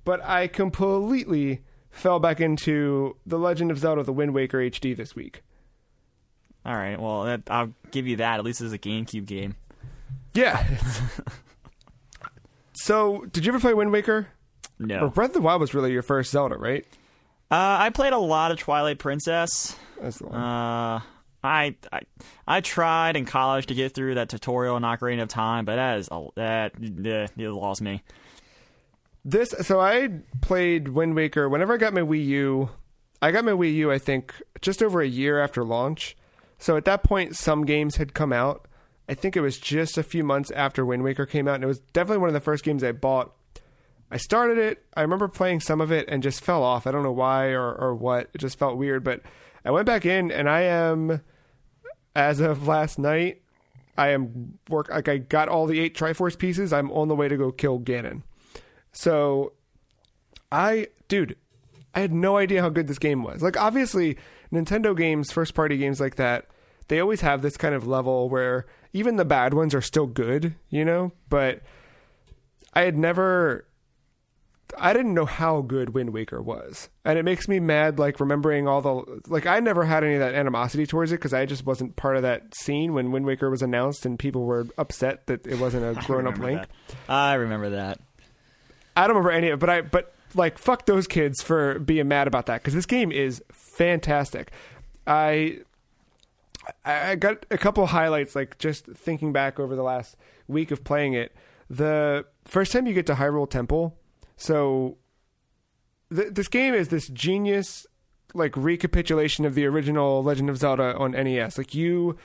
but I completely fell back into The Legend of Zelda: The Wind Waker HD this week. All right, well, I'll give you that. At least it's a GameCube game. Yeah. So, did you ever play Wind Waker? No. Or Breath of the Wild was really your first Zelda, right? I played a lot of Twilight Princess. That's the one. I tried in college to get through that tutorial, not great enough time, but it lost me. So I played Wind Waker whenever I got my Wii U. I got my Wii U, I think, just over a year after launch. So at that point, some games had come out. I think it was just a few months after Wind Waker came out, and it was definitely one of the first games I bought. I started it. I remember playing some of it and just fell off. I don't know why or what. It just felt weird, but I went back in, and I am, as of last night, I got all the 8 Triforce pieces. I'm on the way to go kill Ganon. So I had no idea how good this game was. Like, obviously, Nintendo games, first-party games like that, they always have this kind of level where even the bad ones are still good, you know? But I didn't know how good Wind Waker was. And it makes me mad, like, remembering all the... Like, I never had any of that animosity towards it because I just wasn't part of that scene when Wind Waker was announced and people were upset that it wasn't a grown-up Link. I remember that. I don't remember any of it, but like, fuck those kids for being mad about that, because this game is fantastic. I got a couple highlights, like, just thinking back over the last week of playing it. The first time you get to Hyrule Temple, so this game is this genius, like, recapitulation of the original Legend of Zelda on NES. Like, you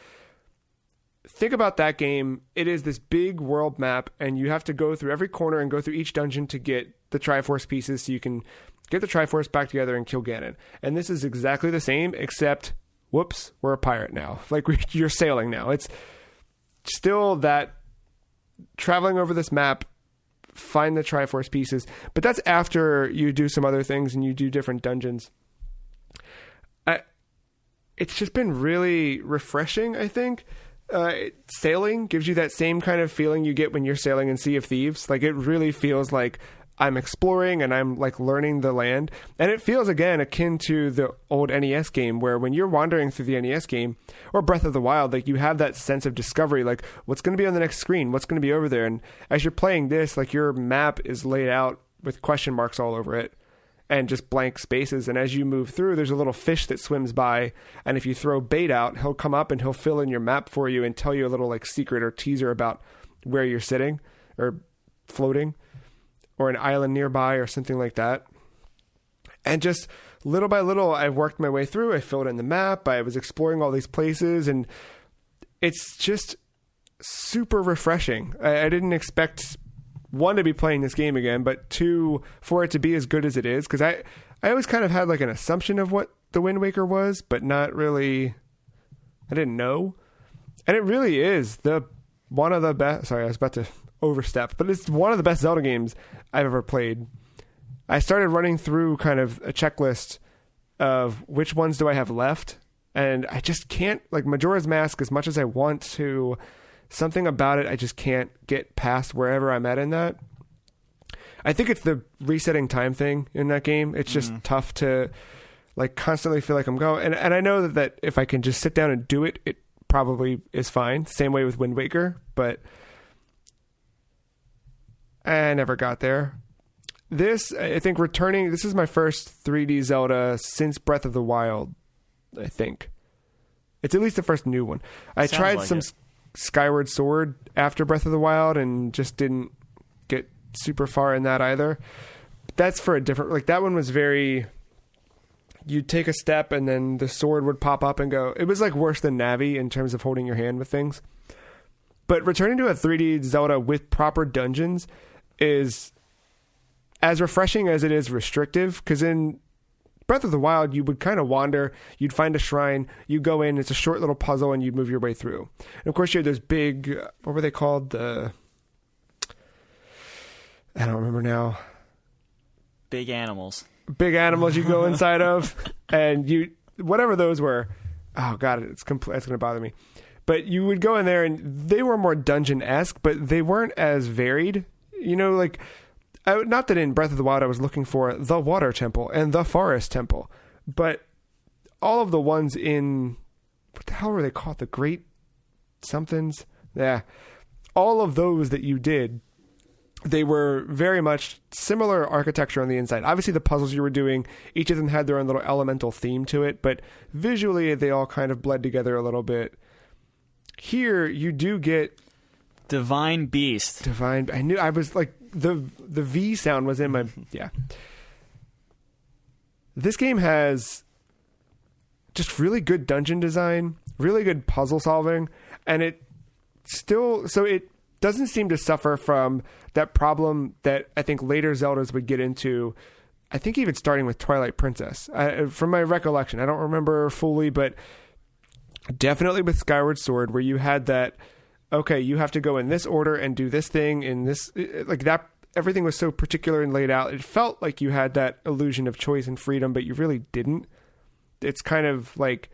think about that game, it is this big world map, and you have to go through every corner and go through each dungeon to get the Triforce pieces so you can get the Triforce back together and kill Ganon. And this is exactly the same, except, whoops, we're a pirate now. Like, you're sailing now. It's still that traveling over this map, find the Triforce pieces, but that's after you do some other things and you do different dungeons. It's just been really refreshing, I think. Sailing gives you that same kind of feeling you get when you're sailing in Sea of Thieves. Like, it really feels like I'm exploring and I'm, like, learning the land. And it feels, again, akin to the old NES game, where when you're wandering through the NES game or Breath of the Wild, like, you have that sense of discovery, like, what's going to be on the next screen? What's going to be over there? And as you're playing this, like, your map is laid out with question marks all over it and just blank spaces. And as you move through, there's a little fish that swims by. And if you throw bait out, he'll come up and he'll fill in your map for you and tell you a little, like, secret or teaser about where you're sitting or floating, or an island nearby or something like that. And just little by little, I worked my way through. I filled in the map. I was exploring all these places, and it's just super refreshing. I didn't expect, one, to be playing this game again, but two, for it to be as good as it is, because I always kind of had, like, an assumption of what the Wind Waker was, but not really, I didn't know. And it really is one of the best. Sorry, I was about to overstep, but it's one of the best Zelda games I've ever played. I started running through kind of a checklist of which ones do I have left, and I just can't, like, Majora's Mask, as much as I want to, something about it I just can't get past wherever I'm at in that. I think it's the resetting time thing in that game. It's just tough to, like, constantly feel like I'm going, and I know that if I can just sit down and do it, it probably is fine. Same way with Wind Waker, but I never got there. This, I think, this is my first 3D Zelda since Breath of the Wild, I think. It's at least the first new one. I tried like some Skyward Sword after Breath of the Wild and just didn't get super far in that either. That's for a different, like, that one was very, you'd take a step and then the sword would pop up and go. It was, like, worse than Navi in terms of holding your hand with things. But returning to a 3D Zelda with proper dungeons is as refreshing as it is restrictive, because in Breath of the Wild, you would kind of wander, you'd find a shrine, you go in, it's a short little puzzle, and you'd move your way through. And of course, you had those big, what were they called? I don't remember now. Big animals you go inside of, and whatever those were, oh god, it's going to bother me. But you would go in there, and they were more dungeon-esque, but they weren't as varied. You know, like, not that in Breath of the Wild I was looking for the Water Temple and the Forest Temple, but all of the ones in, what the hell were they called? The Great Somethings? Yeah. All of those that you did, they were very much similar architecture on the inside. Obviously, the puzzles you were doing, each of them had their own little elemental theme to it, but visually they all kind of bled together a little bit. Here, you do get Divine Beast. I knew, I was like, the V sound was in my, yeah. This game has just really good dungeon design, really good puzzle solving, and it doesn't seem to suffer from that problem that I think later Zeldas would get into, I think even starting with Twilight Princess. From my recollection, I don't remember fully, but definitely with Skyward Sword, where you had that okay, you have to go in this order and do this thing in this, like that. Everything was so particular and laid out. It felt like you had that illusion of choice and freedom, but you really didn't. It's kind of like,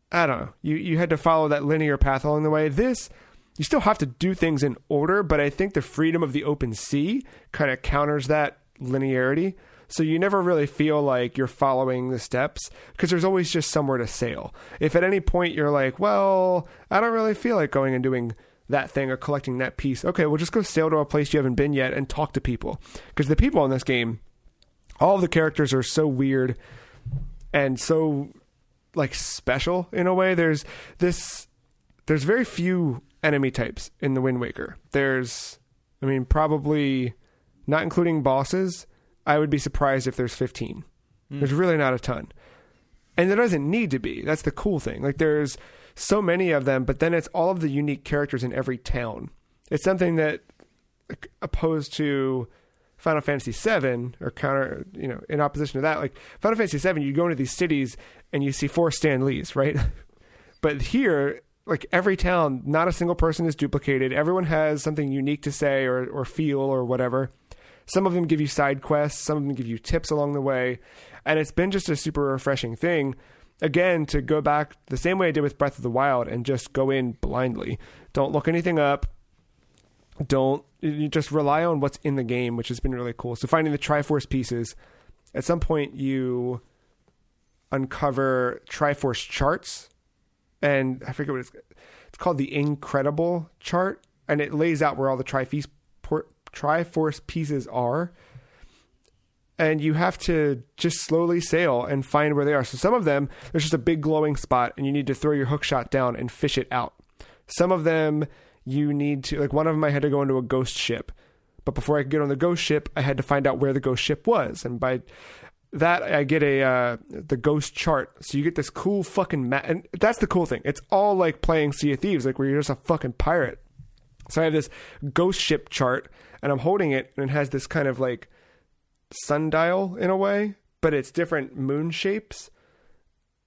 I don't know. You had to follow that linear path along the way. This, you still have to do things in order, but I think the freedom of the open sea kind of counters that linearity. So you never really feel like you're following the steps because there's always just somewhere to sail. If at any point you're like, well, I don't really feel like going and doing that thing or collecting that piece. Okay, well, just go sail to a place you haven't been yet and talk to people. Because the people in this game, all of the characters are so weird and so like special in a way. There's very few enemy types in the Wind Waker. Probably not including bosses, I would be surprised if there's 15. There's really not a ton. And there doesn't need to be. That's the cool thing. Like there's so many of them, but then it's all of the unique characters in every town. It's something that, like, opposed to Final Fantasy VII, or counter, in opposition to that, like Final Fantasy VII, you go into these cities and you see 4 Stan Lees, right? But here, like every town, not a single person is duplicated. Everyone has something unique to say or feel or whatever. Some of them give you side quests. Some of them give you tips along the way. And it's been just a super refreshing thing. Again, to go back the same way I did with Breath of the Wild and just go in blindly. Don't look anything up. You just rely on what's in the game, which has been really cool. So finding the Triforce pieces, at some point you uncover Triforce charts, and I forget what it's called, the Incredible chart, and it lays out where all the Triforce pieces are. And you have to just slowly sail and find where they are. So some of them, there's just a big glowing spot and you need to throw your hook shot down and fish it out. Some of them you need to, like one of them I had to go into a ghost ship. But before I could get on the ghost ship, I had to find out where the ghost ship was. And by that, I get the ghost chart. So you get this cool fucking map. And that's the cool thing. It's all like playing Sea of Thieves, like where you're just a fucking pirate. So I have this ghost ship chart and I'm holding it and it has this kind of like sundial in a way, but it's different moon shapes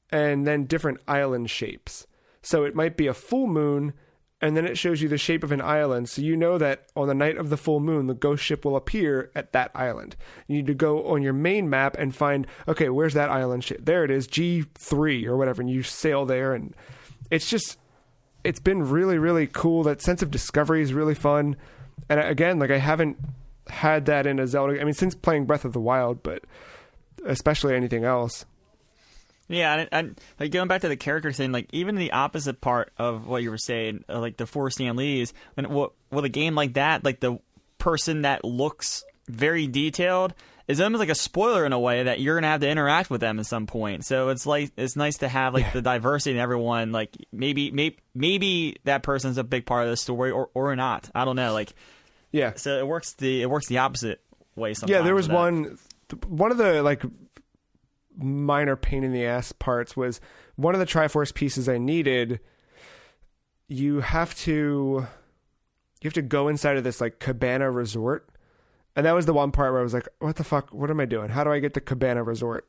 and then different island shapes. So it might be a full moon and then it shows you the shape of an island. So you know that on the night of the full moon, the ghost ship will appear at that island. You need to go on your main map and find, okay, where's that island ship? There it is, G3 or whatever. And you sail there and it's been really, really cool. That sense of discovery is really fun. And again, like I haven't had that in a Zelda. I mean, since playing Breath of the Wild, but especially anything else. Yeah, and like going back to the character thing, like even the opposite part of what you were saying, like the 4 Stan Lees, with a game like that, like the person that looks very detailed is almost like a spoiler in a way that you're gonna have to interact with them at some point. So it's like it's nice to have like the diversity in everyone. Like maybe that person's a big part of the story or not. I don't know. Like. Yeah. So it works the opposite way sometimes. Yeah, there was one of the like minor pain in the ass parts was one of the Triforce pieces I needed. You have to go inside of this like cabana resort. And that was the one part where I was like, what the fuck? What am I doing? How do I get the cabana resort?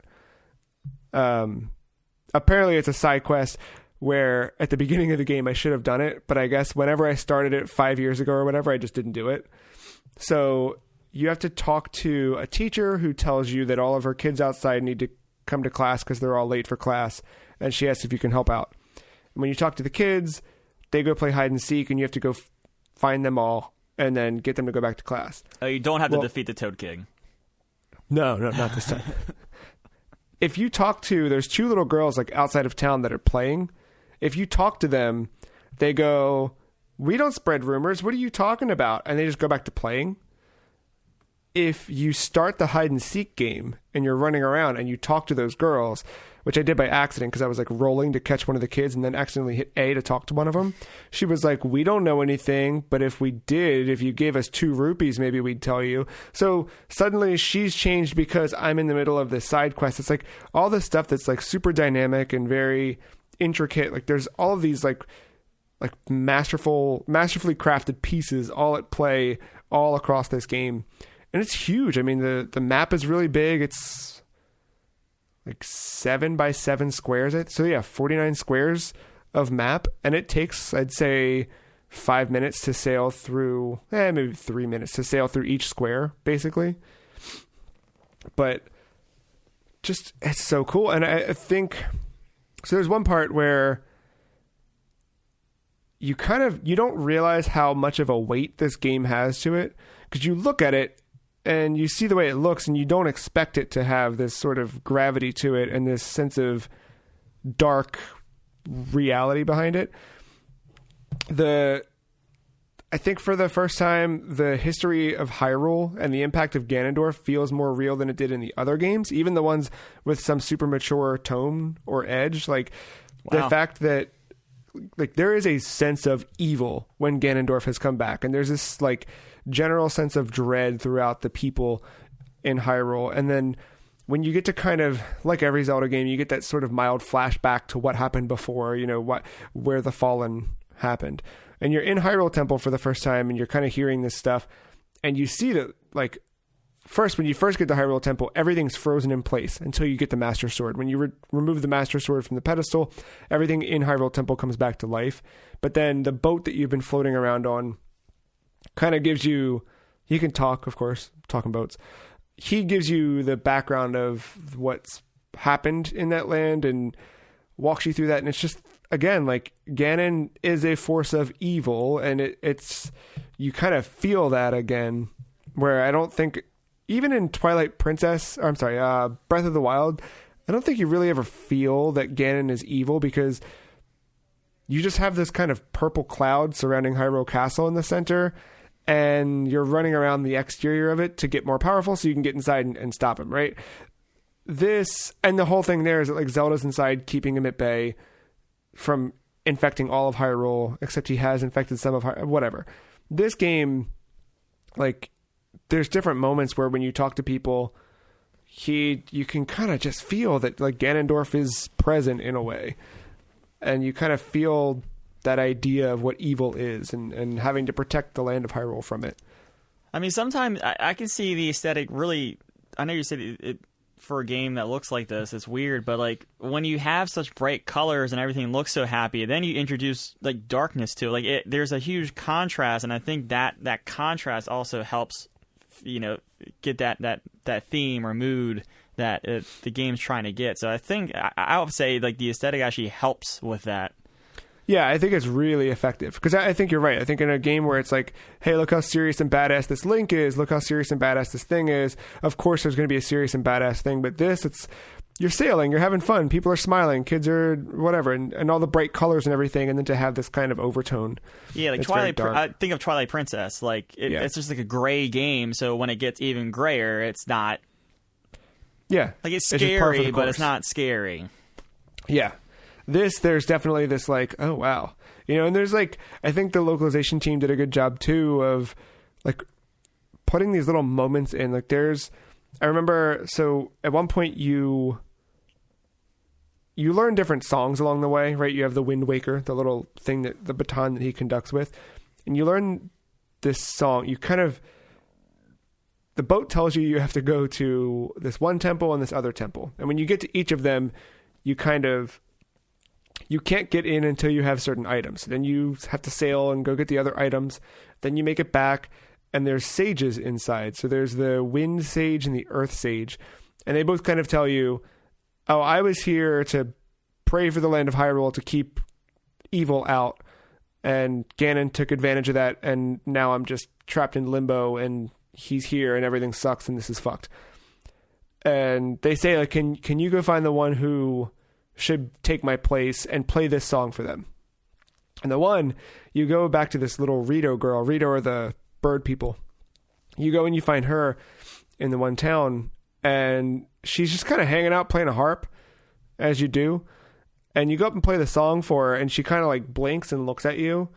Apparently it's a side quest where at the beginning of the game I should have done it, but I guess whenever I started it 5 years ago or whatever, I just didn't do it. So you have to talk to a teacher who tells you that all of her kids outside need to come to class because they're all late for class, and she asks if you can help out. And when you talk to the kids, they go play hide and seek, and you have to go find them all and then get them to go back to class. Oh, you don't have to defeat the Toad King. No, not this time. If you talk to, there's 2 little girls like outside of town that are playing. If you talk to them, they go, we don't spread rumors. What are you talking about? And they just go back to playing. If you start the hide and seek game and you're running around and you talk to those girls, which I did by accident because I was like rolling to catch one of the kids and then accidentally hit A to talk to one of them. She was like, we don't know anything, but if we did, if you gave us 2 rupees, maybe we'd tell you. So suddenly she's changed because I'm in the middle of this side quest. It's like all this stuff that's like super dynamic and very intricate. Like there's all of these like masterfully crafted pieces all at play all across this game. And it's huge. I mean, the map is really big. It's like 7 by 7 squares. So yeah, 49 squares of map, and it takes, I'd say, 5 minutes to sail through, maybe 3 minutes to sail through each square, basically. But just, it's so cool. And I think, so there's one part where you don't realize how much of a weight this game has to it, because you look at it and you see the way it looks and you don't expect it to have this sort of gravity to it and this sense of dark reality behind it. I think for the first time, the history of Hyrule and the impact of Ganondorf feels more real than it did in the other games, even the ones with some super mature tone or edge. Like, wow. The fact that, like, there is a sense of evil when Ganondorf has come back, and there's this, like, general sense of dread throughout the people in Hyrule. And then when you get to kind of, like every Zelda game, you get that sort of mild flashback to what happened before, you know, where the Fallen happened. And you're in Hyrule Temple for the first time, and you're kind of hearing this stuff, and you see that, like, when you first get to Hyrule Temple, everything's frozen in place until you get the Master Sword. When you remove the Master Sword from the pedestal, everything in Hyrule Temple comes back to life. But then the boat that you've been floating around on kind of gives you can talk, of course, talking boats. He gives you the background of what's happened in that land and walks you through that. And it's just, again, like, Ganon is a force of evil, and it's you kind of feel that again, where I don't think, even in Breath of the Wild, I don't think you really ever feel that Ganon is evil, because you just have this kind of purple cloud surrounding Hyrule Castle in the center, and you're running around the exterior of it to get more powerful so you can get inside and stop him, right? This, and the whole thing there is that, like, Zelda's inside keeping him at bay from infecting all of Hyrule, except he has infected some of Hyrule, whatever. This game, like, there's different moments where when you talk to people, you can kind of just feel that, like, Ganondorf is present in a way. And you kind of feel that idea of what evil is, and having to protect the land of Hyrule from it. I mean, sometimes I can see the aesthetic really, I know you said it for a game that looks like this, it's weird, but, like, when you have such bright colors and everything looks so happy, then you introduce, like, darkness to it. Like, there's a huge contrast, and I think that contrast also helps, you know, get that theme or mood that the game's trying to get. So I think I would say, like, the aesthetic actually helps with that. Yeah, I think it's really effective, because I think you're right. I think in a game where it's like, hey, look how serious and badass this Link is, look how serious and badass this thing is, of course there's going to be a serious and badass thing, but it's you're sailing, you're having fun, people are smiling, kids are whatever, and all the bright colors and everything, and then to have this kind of overtone. Yeah, like Twilight. I think of Twilight Princess. Like, it's just like a gray game, so when it gets even grayer, it's not. Yeah, like, it's scary, but it's not scary. Yeah. There's definitely this, like, oh, wow. You know, and there's, like, I think the localization team did a good job, too, of, like, putting these little moments in. Like, I remember, so at one point you learn different songs along the way, right? You have the Wind Waker, the little thing, the baton that he conducts with. And you learn this song. The boat tells you have to go to this one temple and this other temple. And when you get to each of them, you can't get in until you have certain items. Then you have to sail and go get the other items. Then you make it back, and there's sages inside. So there's the wind sage and the earth sage. And they both kind of tell you, oh, I was here to pray for the land of Hyrule to keep evil out. And Ganon took advantage of that, and now I'm just trapped in limbo, and he's here, and everything sucks, and this is fucked. And they say, like, can you go find the one who should take my place and play this song for them? And the one, you go back to this little Rito girl. Rito are the bird people. You go and you find her in the one town, and she's just kind of hanging out playing a harp, as you do. And you go up and play the song for her, and she kind of, like, blinks and looks at you.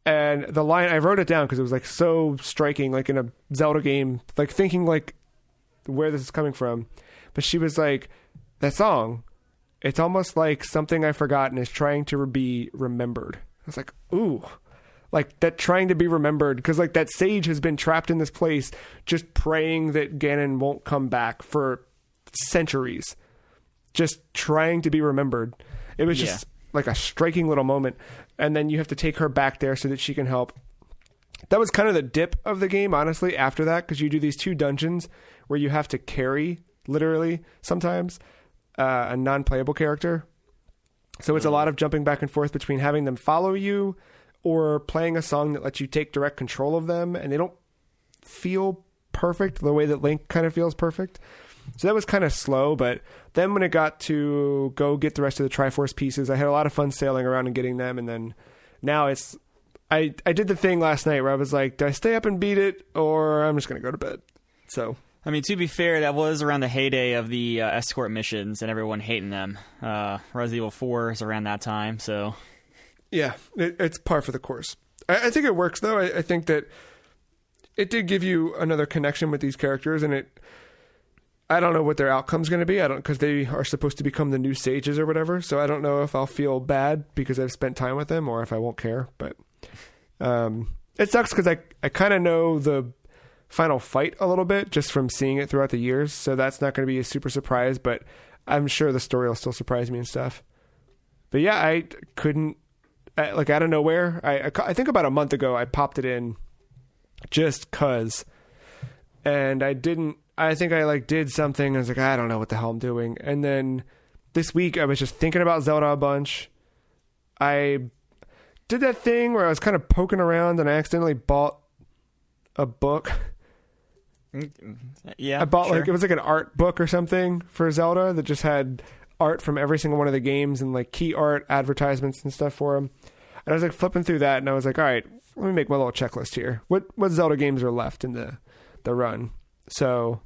And the line, I wrote it down because it was, like, so striking, like in a Zelda game, like, thinking, like, where this is coming from. But she was like, that song, it's almost like something I've forgotten is trying to be remembered. I was like, ooh, like that trying to be remembered, because, like, that sage has been trapped in this place just praying that Ganon won't come back for centuries, just trying to be remembered. It was just like a striking little moment, and then you have to take her back there so that she can help. That was kind of the dip of the game, honestly, after that, because you do these 2 dungeons where you have to carry, literally, sometimes, a non-playable character. So it's a lot of jumping back and forth between having them follow you or playing a song that lets you take direct control of them, and they don't feel perfect the way that Link kind of feels perfect. So that was kind of slow, but then when it got to go get the rest of the Triforce pieces, I had a lot of fun sailing around and getting them, and then now it's... I did the thing last night where I was like, do I stay up and beat it, or I'm just going to go to bed? So... I mean, to be fair, that was around the heyday of the escort missions and everyone hating them. Resident Evil 4 is around that time, so... Yeah, it's par for the course. I think it works, though. I think that it did give you another connection with these characters, and I don't know what their outcome's going to be. Because they are supposed to become the new sages or whatever, so I don't know if I'll feel bad because I've spent time with them or if I won't care, but it sucks because I kind of know the final fight a little bit just from seeing it throughout the years, so that's not going to be a super surprise, but I'm sure the story will still surprise me and stuff. But yeah, I couldn't, like, out of nowhere, I think about a month ago I popped it in just cuz, and I think I like did something. I was like, I don't know what the hell I'm doing, and then this week I was just thinking about Zelda a bunch. I did that thing where I was kind of poking around and I accidentally bought a book. Yeah, I bought sure. like, it was like an art book or something for Zelda that just had art from every single one of the games and like key art advertisements and stuff for them. And I was like flipping through that and I was like, all right, let me make my little checklist here. What Zelda games are left in the run? So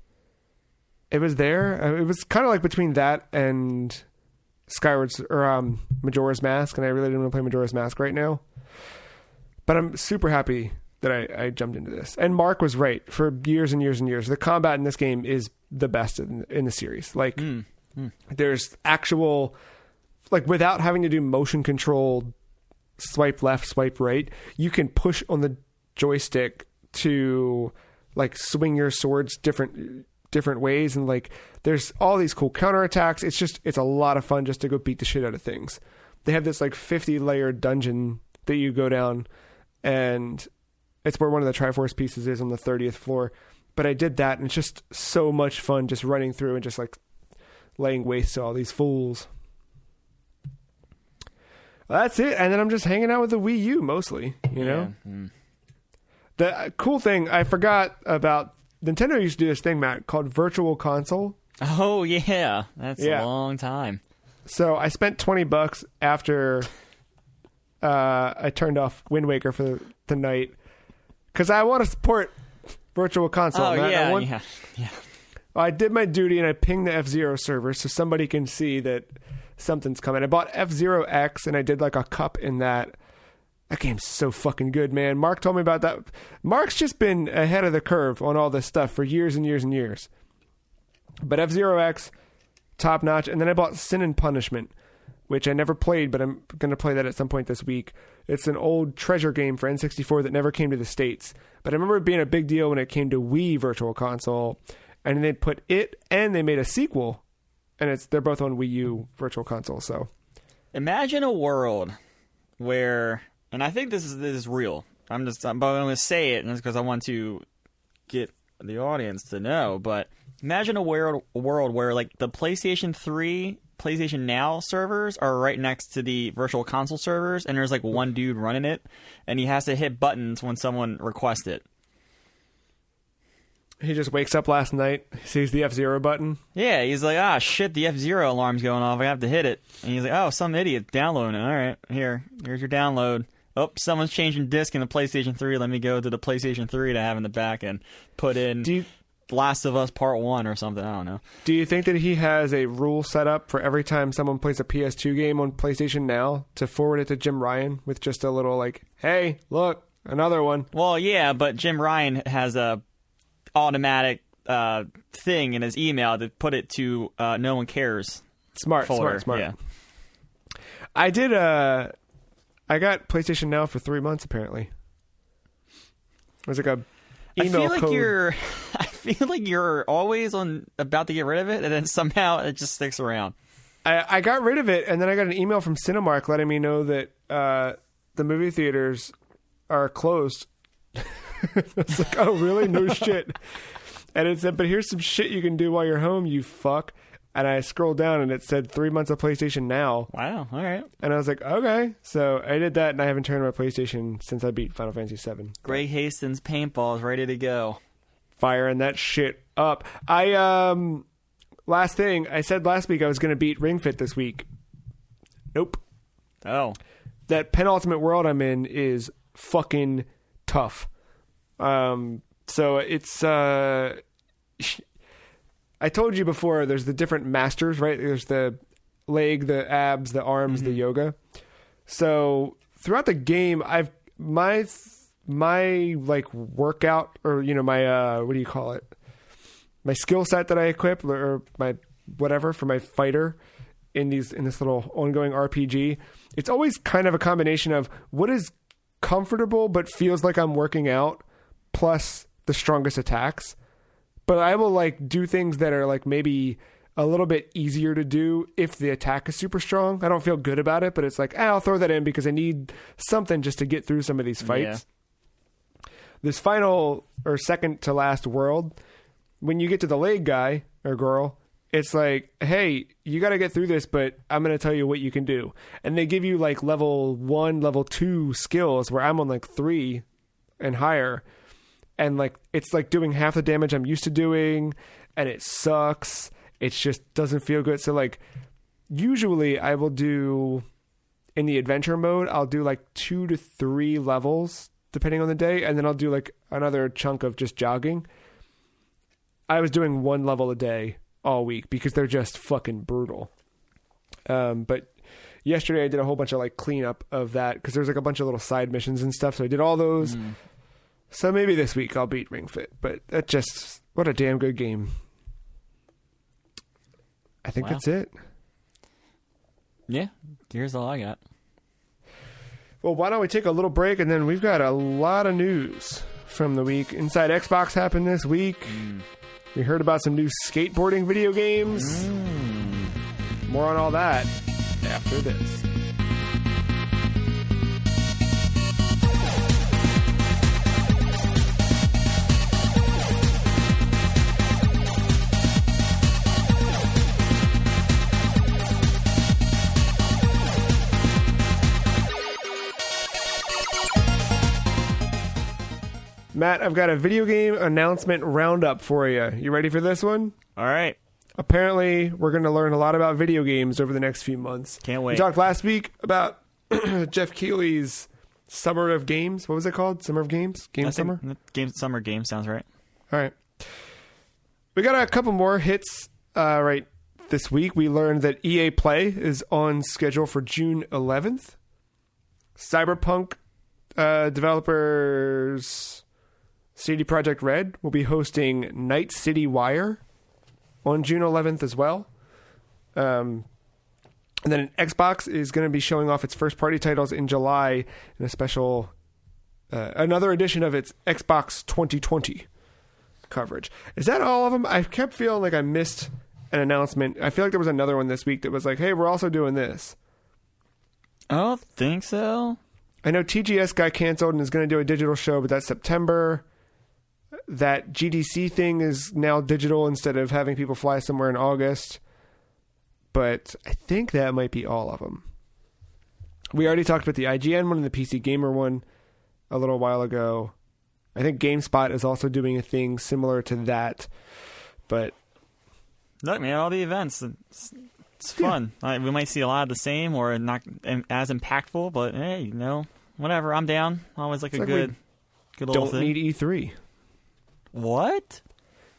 it was there. It was kind of like between that and Majora's Mask, and I really didn't want to play Majora's Mask right now. But I'm super happy that I jumped into this. And Mark was right. For years and years and years, the combat in this game is the best in the series. Like, there's actual, like, without having to do motion control, swipe left, swipe right, you can push on the joystick to, like, swing your swords different ways, and like there's all these cool counterattacks. It's a lot of fun just to go beat the shit out of things. They have this like 50-layer dungeon that you go down, and it's where one of the Triforce pieces is on the 30th floor. But I did that, and it's just so much fun just running through and just like laying waste to all these fools. Well, that's it. And then I'm just hanging out with the Wii U mostly, you know? The cool thing I forgot about, Nintendo used to do this thing, Matt, called Virtual Console. Oh, yeah. That's a long time. So I spent $20 after I turned off Wind Waker for the night because I want to support Virtual Console. Oh, Matt. yeah. I did my duty and I pinged the F-Zero server so somebody can see that something's coming. I bought F-Zero X and I did like a cup in that. That game's so fucking good, man. Mark told me about that. Mark's just been ahead of the curve on all this stuff for years and years and years. But F-Zero X, top notch. And then I bought Sin and Punishment, which I never played, but I'm going to play that at some point this week. It's an old treasure game for N64 that never came to the States. But I remember it being a big deal when it came to Wii Virtual Console. And they put it, and they made a sequel. And they're both on Wii U Virtual Console, so. Imagine a world where... And I think this is real. I'm going to say it, and it's because I want to get the audience to know. But imagine a world where, like, the PlayStation 3, PlayStation Now servers are right next to the Virtual Console servers, and there's, like, one dude running it, and he has to hit buttons when someone requests it. He just wakes up last night, sees the F-Zero button. Yeah, he's like, shit, the F-Zero alarm's going off. I have to hit it. And he's like, oh, some idiot downloading it. All right, here's your download. Oh, someone's changing disc in the PlayStation 3. Let me go to the PlayStation 3 to have in the back and put in Last of Us Part 1 or something. I don't know. Do you think that he has a rule set up for every time someone plays a PS2 game on PlayStation Now to forward it to Jim Ryan with just a little like, hey, look, another one? Well, yeah, but Jim Ryan has a automatic thing in his email to put it to no one cares. Smart. Yeah. I got PlayStation Now for 3 months, apparently. It was like a email code. I feel like you're always about to get rid of it, and then somehow it just sticks around. I got rid of it, and then I got an email from Cinemark letting me know that the movie theaters are closed. It's like, oh, really? No shit. And it said, but here's some shit you can do while you're home, you fuck. And I scrolled down, and it said 3 months of PlayStation Now. Wow, all right. And I was like, okay. So I did that, and I haven't turned my PlayStation since I beat Final Fantasy VII. Greg Hastings paintball is ready to go. Firing that shit up. Last thing, I said last week I was going to beat Ring Fit this week. Nope. Oh. That penultimate world I'm in is fucking tough. So it's... I told you before, there's the different masters, right? There's the leg, the abs, the arms, the yoga. So throughout the game, I've... My like workout, or, you know, my, what do you call it? My skill set that I equip, or my whatever for my fighter in this little ongoing RPG, it's always kind of a combination of what is comfortable but feels like I'm working out, plus the strongest attacks. But I will like do things that are like maybe a little bit easier to do if the attack is super strong. I don't feel good about it, but it's like, I'll throw that in because I need something just to get through some of these fights. Yeah. This final or second to last world, when you get to the leg guy or girl, it's like, hey, you got to get through this, but I'm going to tell you what you can do. And they give you like level 1, level 2 skills where I'm on like 3 and higher. And like, it's like doing half the damage I'm used to doing, and it sucks. It just doesn't feel good. So like, usually I will do, in the adventure mode, I'll do like 2 to 3 levels depending on the day. And then I'll do like another chunk of just jogging. I was doing 1 level a day all week because they're just fucking brutal. But yesterday I did a whole bunch of like cleanup of that because there's like a bunch of little side missions and stuff. So I did all those. So maybe this week I'll beat Ring Fit, but that just, what a damn good game. I think that's it. Yeah, here's all I got. Well, why don't we take a little break, and then we've got a lot of news from the week. Inside Xbox happened this week. We heard about some new skateboarding video games. More on all that after this. Matt, I've got a video game announcement roundup for you. You ready for this one? All right. Apparently, we're going to learn a lot about video games over the next few months. Can't wait. We talked last week about Jeff Keighley's Summer of Games. What was it called? Summer of Games? Summer Game sounds right. All right. We got a couple more hits right this week. We learned that EA Play is on schedule for June 11th. Cyberpunk developers CD Projekt Red will be hosting Night City Wire on June 11th as well. And then Xbox is going to be showing off its first-party titles in July in a special, another edition of its Xbox 2020 coverage. Is that all of them? I kept feeling like I missed an announcement. I feel like there was another one this week that was like, hey, we're also doing this. I don't think so. I know TGS got canceled and is going to do a digital show, but that's September. That GDC thing is now digital instead of having people fly somewhere in August. But I think that might be all of them. We already talked about the IGN one and the PC Gamer one a little while ago. I think GameSpot is also doing a thing similar to that. But look, man, all the events, it's fun. We might see a lot of the same or not as impactful, but hey, you know, whatever. I'm down. Always like a good little thing. Don't need E3. What?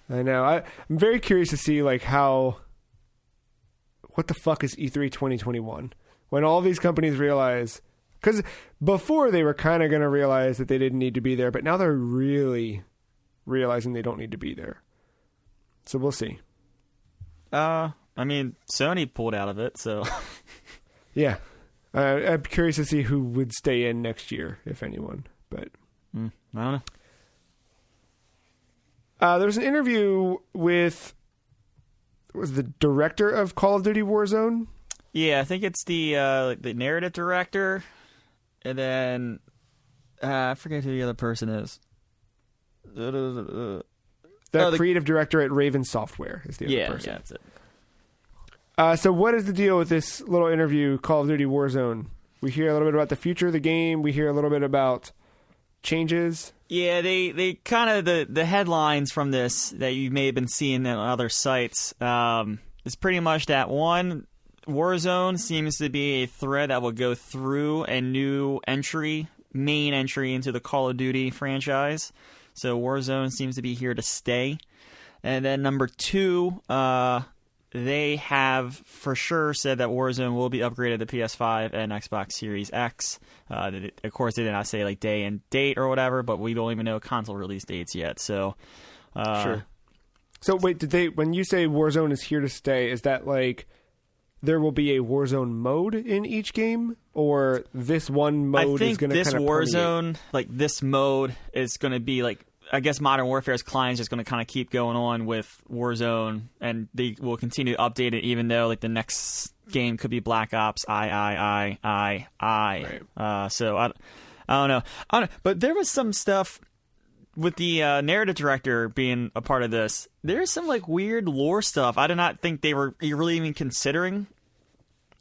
I know. I'm very curious to see like what the fuck is E3 2021? When all these companies realize, because before they were kind of going to realize that they didn't need to be there, but now they're really realizing they don't need to be there. So we'll see. I mean, Sony pulled out of it, so. Yeah. I'm curious to see who would stay in next year, if anyone. But I don't know. There was an interview with the director of Call of Duty Warzone, Yeah, I think it's the narrative director, and then I forget who the other person is. The creative director at Raven Software is the other person. Yeah, that's it. So what is the deal with this little interview, Call of Duty Warzone? We hear a little bit about the future of the game. We hear a little bit about changes. Yeah, they kind of the headlines from this that you may have been seeing on other sites is pretty much that one. Warzone seems to be a thread that will go through a new main entry into the Call of Duty franchise. So Warzone seems to be here to stay. And then number 2, they have for sure said that Warzone will be upgraded to PS5 and Xbox Series X. Of course, they did not say like day and date or whatever, but we don't even know console release dates yet. So, sure. So wait, when you say Warzone is here to stay, is that like there will be a Warzone mode in each game, or this one mode is going to kind of Warzone, like this mode is going to be like, I guess Modern Warfare's client is just going to kind of keep going on with Warzone, and they will continue to update it, even though like the next game could be Black Ops I. Right. So I don't know. But there was some stuff with the narrative director being a part of this. There's some like weird lore stuff I did not think they were really even considering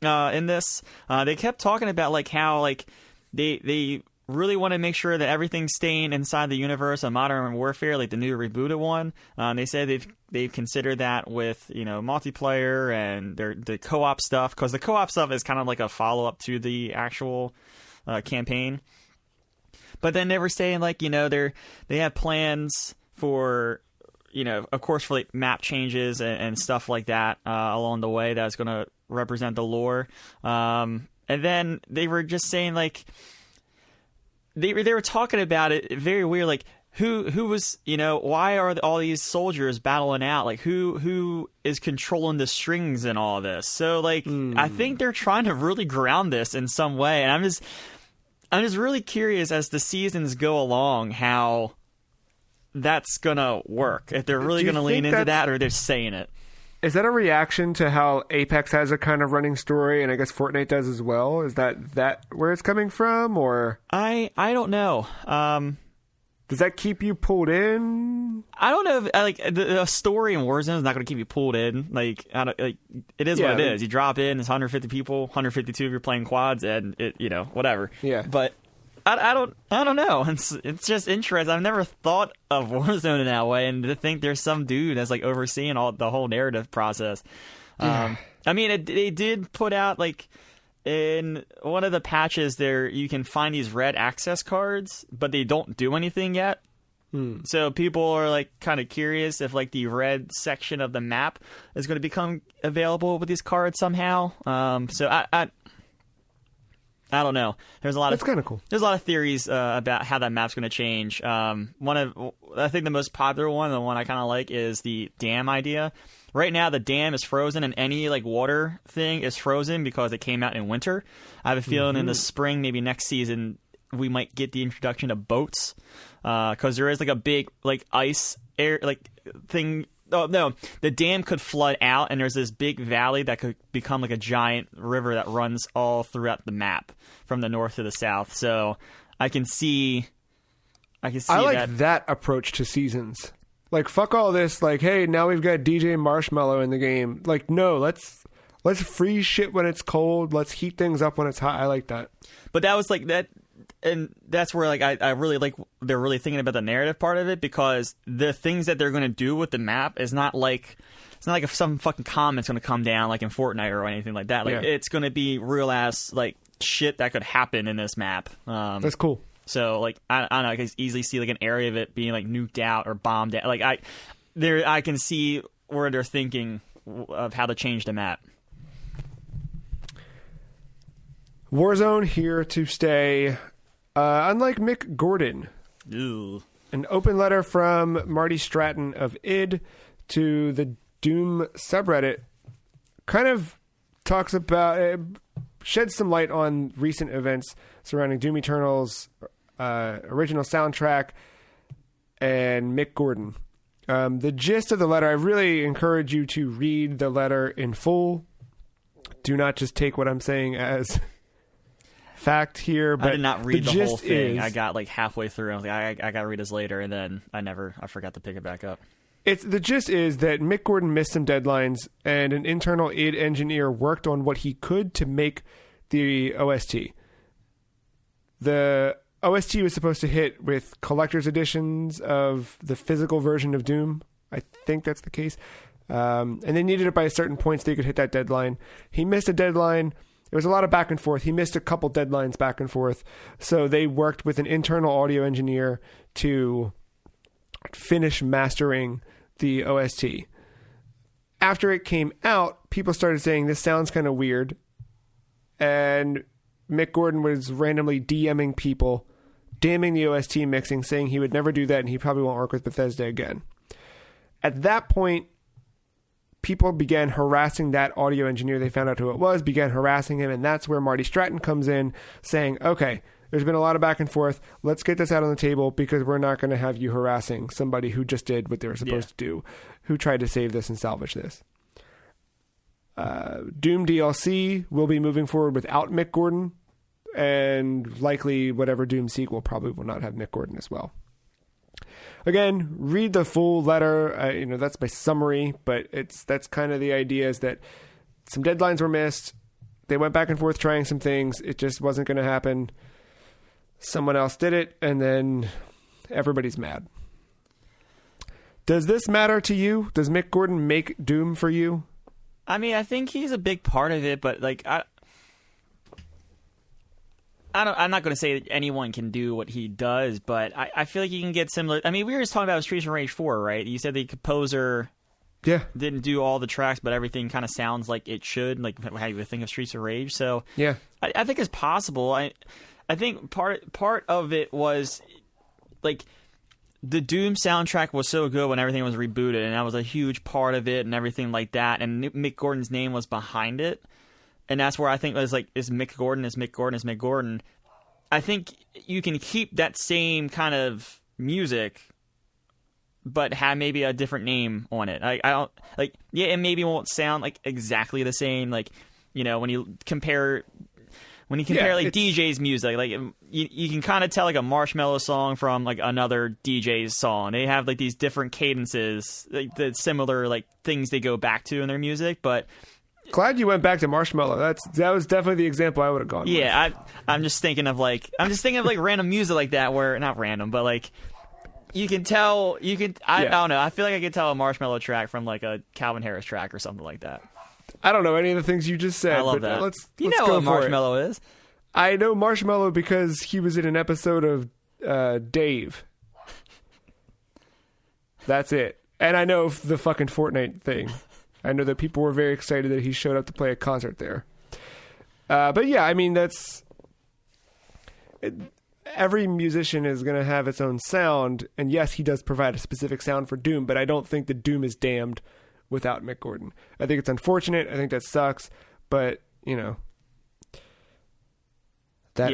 in this. They kept talking about like how like they really want to make sure that everything's staying inside the universe of Modern Warfare, like the new rebooted one. They said they've considered that with multiplayer and the co-op stuff, because the co-op stuff is kind of like a follow-up to the actual campaign. But then they were saying like they have plans for of course for like map changes and stuff like that along the way that's going to represent the lore. And then they were just saying like. They were talking about it very weird, like who was why are all these soldiers battling out, like who is controlling the strings and all this. So like I think they're trying to really ground this in some way, and I'm just really curious as the seasons go along how that's gonna work, if they're really gonna lean into that or they're saying it. Is that a reaction to how Apex has a kind of running story, and I guess Fortnite does as well? Is that where it's coming from, or I don't know. Does that keep you pulled in? I don't know. If, like the story in Warzone is not going to keep you pulled in. Like it is what it is. You drop in, it's 150 people, 152 if you're playing quads, and it whatever. Yeah. But I don't know. It's just interesting. I've never thought of Warzone in that way, and to think there's some dude that's like overseeing the whole narrative process. I mean, they did put out like in one of the patches there, you can find these red access cards, but they don't do anything yet. So people are like kind of curious if like the red section of the map is going to become available with these cards somehow. So I don't know. That's kind of cool. There's a lot of theories about how that map's going to change. I think the most popular one, the one I kind of like, is the dam idea. Right now, the dam is frozen, and any like water thing is frozen because it came out in winter. I have a feeling in the spring, maybe next season, we might get the introduction of boats, because there is like a big like ice air like thing. Oh no, the dam could flood out, and there's this big valley that could become like a giant river that runs all throughout the map from the north to the south. So I can see I like that approach to seasons. Like, fuck all this, like, hey, now we've got DJ Marshmallow in the game. Like, no, let's freeze shit when it's cold. Let's heat things up when it's hot. I like that. But that was like that, and that's where like I really like they're really thinking about the narrative part of it, because the things that they're going to do with the map is not like if some fucking comment's going to come down like in Fortnite or anything like that. Like it's going to be real ass like shit that could happen in this map. That's cool. So like I don't know, I can easily see like an area of it being like nuked out or bombed out. Like I can see where they're thinking of how to change the map. Warzone here to stay. Unlike Mick Gordon, Ew. An open letter from Marty Stratton of id to the Doom subreddit kind of talks about, sheds some light on recent events surrounding Doom Eternal's original soundtrack and Mick Gordon. The gist of the letter, I really encourage you to read the letter in full. do not just take what I'm saying as fact here. But I did not read the whole thing. Is, I got like halfway through. I was like, I got to read this later, and then I forgot to pick it back up. The gist is that Mick Gordon missed some deadlines, and an internal id engineer worked on what he could to make the OST. The OST was supposed to hit with collector's editions of the physical version of Doom. I think that's the case. And they needed it by a certain point so they could hit that deadline. He missed a deadline. There was a lot of back and forth. He missed a couple deadlines back and forth. So they worked with an internal audio engineer to finish mastering the OST. After it came out, people started saying, this sounds kind of weird. And Mick Gordon was randomly DMing people, damning the OST mixing, saying he would never do that and he probably won't work with Bethesda again. At that point, people began harassing that audio engineer. They found out who it was, began harassing him, and that's where Marty Stratton comes in saying, okay, there's been a lot of back and forth. Let's get this out on the table because we're not going to have you harassing somebody who just did what they were supposed to do, who tried to save this and salvage this. Doom DLC will be moving forward without Mick Gordon, and likely whatever Doom sequel probably will not have Mick Gordon as well. Again, read the full letter. That's my summary, but that's kind of the idea, is that some deadlines were missed. They went back and forth trying some things. It just wasn't going to happen. Someone else did it, and then everybody's mad. Does this matter to you? Does Mick Gordon make Doom for you? I mean, I think he's a big part of it, but like I'm not going to say that anyone can do what he does, but I feel like you can get similar. I mean, we were just talking about Streets of Rage 4, right? You said the composer didn't do all the tracks, but everything kind of sounds like it should, like how you would think of Streets of Rage. So yeah, I think it's possible. I think part of it was like the Doom soundtrack was so good when everything was rebooted, and that was a huge part of it and everything like that, and Mick Gordon's name was behind it. And that's where I think it was like, is Mick Gordon. I think you can keep that same kind of music, but have maybe a different name on it. I don't like, it maybe won't sound like exactly the same. Like, when you compare like DJ's music, like you can kind of tell like a Marshmello song from like another DJ's song. They have like these different cadences, like the similar like things they go back to in their music, but. Glad you went back to Marshmello. That was definitely the example I would have gone with. Yeah, I'm just thinking of random music like that, where not random, but like I don't know. I feel like I could tell a Marshmello track from like a Calvin Harris track or something like that. I don't know any of the things you just said. I love that. Let's know go what Marshmello is. I know Marshmello because he was in an episode of Dave. That's it. And I know the fucking Fortnite thing. I know that people were very excited that he showed up to play a concert there. But yeah, I mean, every musician is going to have its own sound. And yes, he does provide a specific sound for Doom, but I don't think that Doom is damned without Mick Gordon. I think it's unfortunate. I think that sucks. But, that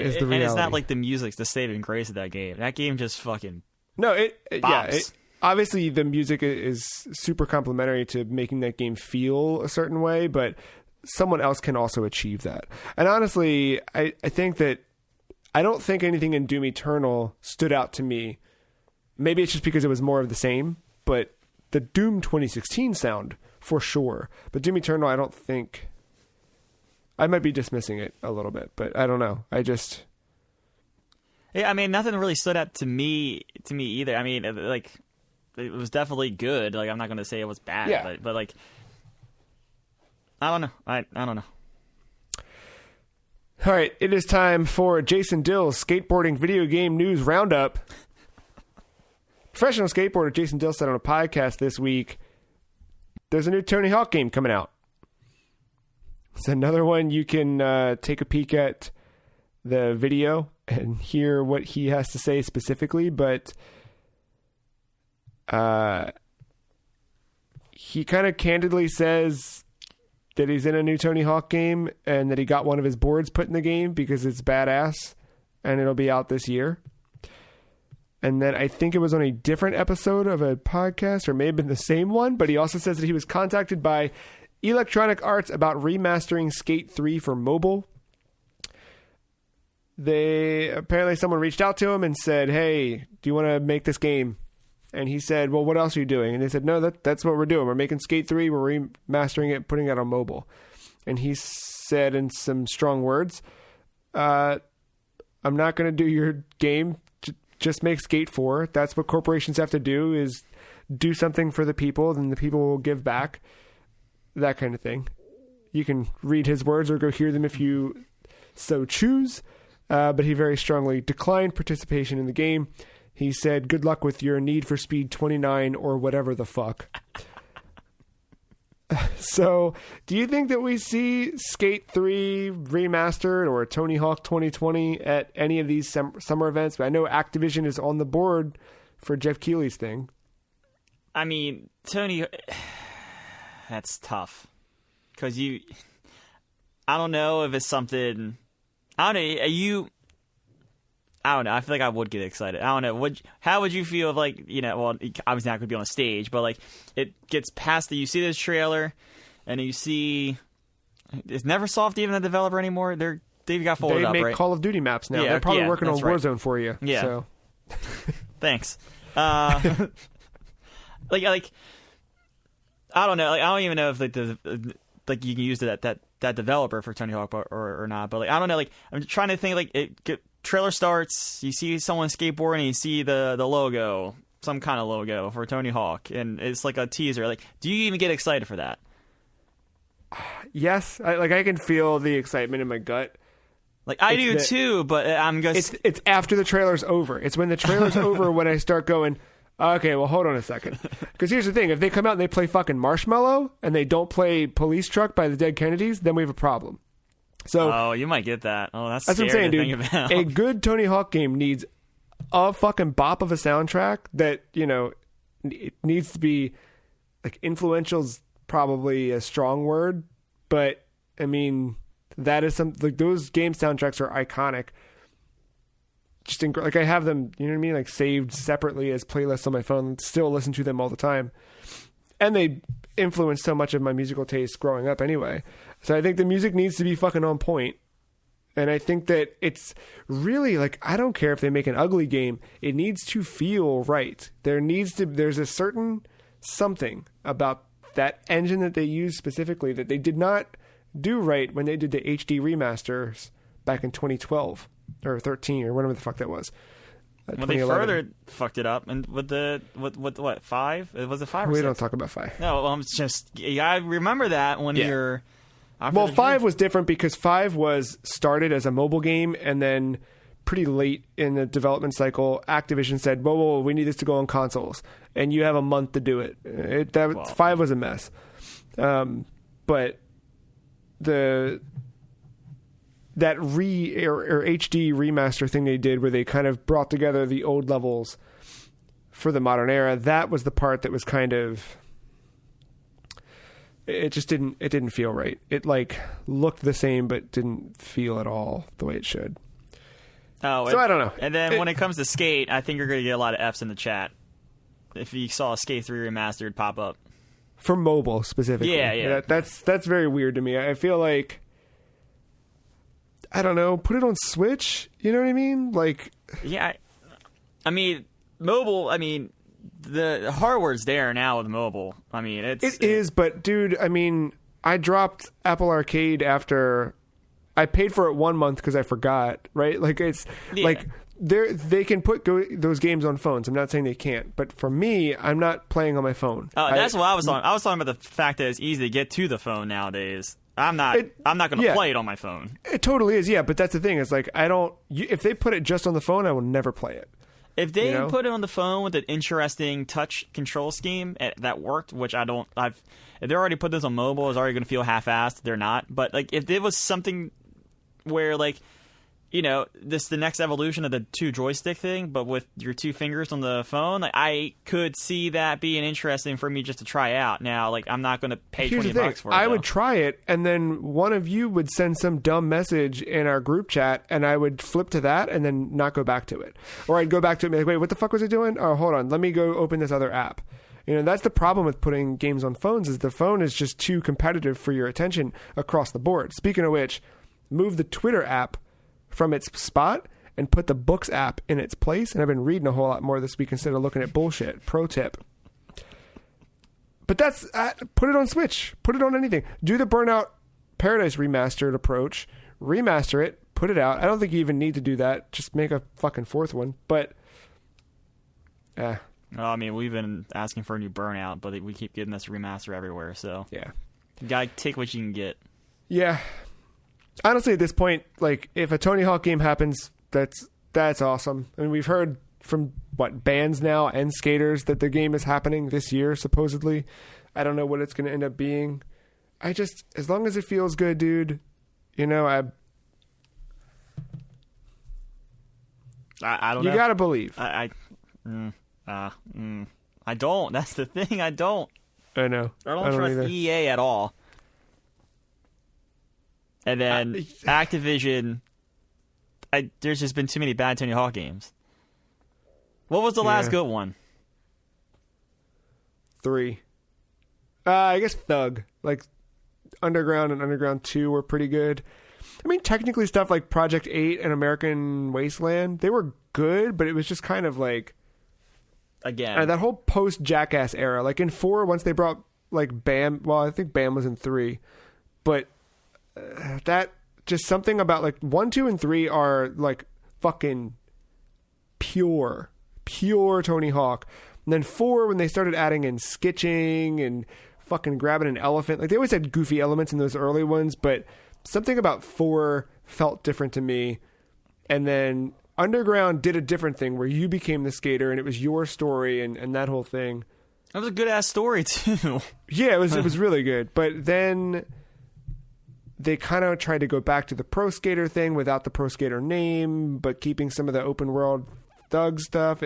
is the reality. And it's not like the music's the saving grace of that game. That game just fucking bops. Obviously, the music is super complimentary to making that game feel a certain way, but someone else can also achieve that. And honestly, I think that I don't think anything in Doom Eternal stood out to me. Maybe it's just because it was more of the same, but the Doom 2016 sound, for sure. But Doom Eternal, I don't think... I might be dismissing it a little bit, but I don't know. Yeah, I mean, nothing really stood out to me either. I mean, like... It was definitely good. Like, I'm not going to say it was bad, but like, I don't know. I don't know. All right, it is time for Jason Dill's skateboarding video game news roundup. Professional skateboarder Jason Dill said on a podcast this week, there's a new Tony Hawk game coming out. It's another one you can take a peek at the video and hear what he has to say specifically, but... he kind of candidly says that he's in a new Tony Hawk game and that he got one of his boards put in the game because it's badass and it'll be out this year. And then I think it was on a different episode of a podcast, or may have been the same one, but he also says that he was contacted by Electronic Arts about remastering Skate 3 for mobile. Someone reached out to him and said, hey, do you want to make this game? And he said, well, what else are you doing? And they said, no, that's what we're doing. We're making Skate 3, we're remastering it, putting it on mobile. And he said in some strong words, I'm not going to do your game. Just make Skate 4. That's what corporations have to do, is do something for the people, then the people will give back. That kind of thing. You can read his words or go hear them if you so choose. But he very strongly declined participation in the game. He said, good luck with your Need for Speed 29 or whatever the fuck. So, do you think that we see Skate 3 remastered or Tony Hawk 2020 at any of these summer events? I know Activision is on the board for Jeff Keighley's thing. I mean, Tony, that's tough. Because I don't know if it's something, I don't know, I don't know. I feel like I would get excited. I don't know. How would you feel if, like, well, obviously not going to be on a stage, but, like, it gets past you see this trailer, and you see, is Neversoft even a developer anymore? They've got folded up, right? They make Call of Duty maps now. They're probably working on Warzone for you. Yeah. So. Thanks. Like, I don't know. Like, I don't even know if, like you can use that developer for Tony Hawk or not. But, like, I don't know. Like, I'm trying to think, like, trailer starts, you see someone skateboarding, and you see the logo, some kind of logo for Tony Hawk, and it's like a teaser. Like, do you even get excited for that? Yes, I can feel the excitement in my gut. Like, I do too, but I'm just... It's after the trailer's over. It's when the trailer's over when I start going, okay, well, hold on a second. Because here's the thing. If they come out and they play fucking Marshmallow, and they don't play Police Truck by the Dead Kennedys, then we have a problem. So, you might get that. Oh, that's what I'm saying, dude. About. A good Tony Hawk game needs a fucking bop of a soundtrack that, it needs to be, like, influential's probably a strong word, but, I mean, that is like, those game soundtracks are iconic. Just, like, I have them, you know what I mean? Like, saved separately as playlists on my phone, still listen to them all the time. And they influenced so much of my musical taste growing up anyway. So I think the music needs to be fucking on point. And I think that it's really, like, I don't care if they make an ugly game. It needs to feel right. There's a certain something about that engine that they use specifically that they did not do right when they did the HD remasters back in 2012 or 13 or whatever the fuck that was. Well, they further fucked it up, and with what 5? Was it 5 or 6? We don't talk about 5. No, well, I'm just, I remember that when you're... Well, 5 was different because 5 was started as a mobile game, and then pretty late in the development cycle, Activision said, whoa, we need this to go on consoles, and you have a month to do it. 5 was a mess. But that HD remaster thing they did where they kind of brought together the old levels for the modern era, that was the part that was kind of, it didn't feel right. It, like, looked the same but didn't feel at all the way it should. Oh, so I don't know. And then when it comes to Skate, I think you're going to get a lot of Fs in the chat if you saw Skate 3 Remastered pop up. For mobile specifically. Yeah. That's very weird to me. I feel like, I don't know, put it on Switch, you know what I mean? Like, yeah, I mean, mobile, I mean, the hardware's there now with mobile. I mean, it is, but dude, I mean, I dropped Apple Arcade after I paid for it 1 month because I forgot, right? Like, it's like they can put those games on phones. I'm not saying they can't, but for me, I'm not playing on my phone. That's what I was talking. I was talking about the fact that it's easy to get to the phone nowadays. I'm not going to play it on my phone. It totally is, yeah. But that's the thing. It's like, if they put it just on the phone, I will never play it. If they put it on the phone with an interesting touch control scheme that worked, which if they already put this on mobile, it's already going to feel half-assed. They're not. But, like, if there was something where, like, this the next evolution of the 2 joystick thing, but with your 2 fingers on the phone, like, I could see that being interesting for me just to try out. Now, like, I'm not going to pay $20 for it. I would try it, and then one of you would send some dumb message in our group chat, and I would flip to that and then not go back to it. Or I'd go back to it and be like, wait, what the fuck was I doing? Oh, hold on. Let me go open this other app. That's the problem with putting games on phones, is the phone is just too competitive for your attention across the board. Speaking of which, move the Twitter app from its spot and put the Books app in its place. And I've been reading a whole lot more this week instead of looking at bullshit. Pro tip. But that's put it on Switch. Put it on anything. Do the Burnout Paradise remastered approach. Remaster it. Put it out. I don't think you even need to do that. Just make a fucking fourth one. But, Well, I mean, we've been asking for a new Burnout, but we keep getting this remaster everywhere. So yeah, you gotta take what you can get. Yeah. Honestly, at this point, like, if a Tony Hawk game happens, that's awesome. I mean, we've heard from bands now and skaters that the game is happening this year, supposedly. I don't know what it's going to end up being. As long as it feels good, dude, I don't know. You got to believe. I don't. That's the thing. I don't. I know. I don't trust either. EA at all. And then Activision, there's just been too many bad Tony Hawk games. What was the last good one? 3. I guess Thug. Like, Underground and Underground 2 were pretty good. I mean, technically stuff like Project 8 and American Wasteland, they were good, but it was just kind of like... Again. That whole post-Jackass era. Like, in 4, once they brought, like, Bam... Well, I think Bam was in 3. But that... Just something about, like, 1, 2, and 3 are, like, fucking pure Tony Hawk. And then 4, when they started adding in skitching and fucking grabbing an elephant, like, they always had goofy elements in those early ones, but something about 4 felt different to me. And then Underground did a different thing where you became the skater and it was your story and that whole thing. That was a good ass story too. Yeah, it was really good. But then they kind of tried to go back to the pro skater thing without the pro skater name, but keeping some of the open world Thug stuff.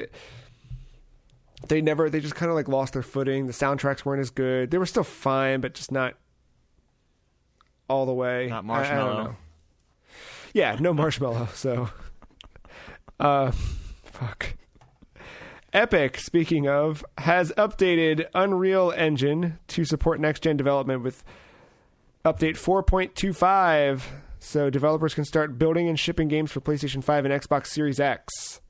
They just kind of like lost their footing. The soundtracks weren't as good. They were still fine, but just not all the way. Not Marshmallow. I don't know. Yeah, no Marshmallow. So, fuck. Epic, speaking of, has updated Unreal Engine to support next-gen development with update 4.25, so developers can start building and shipping games for PlayStation 5 and Xbox Series X.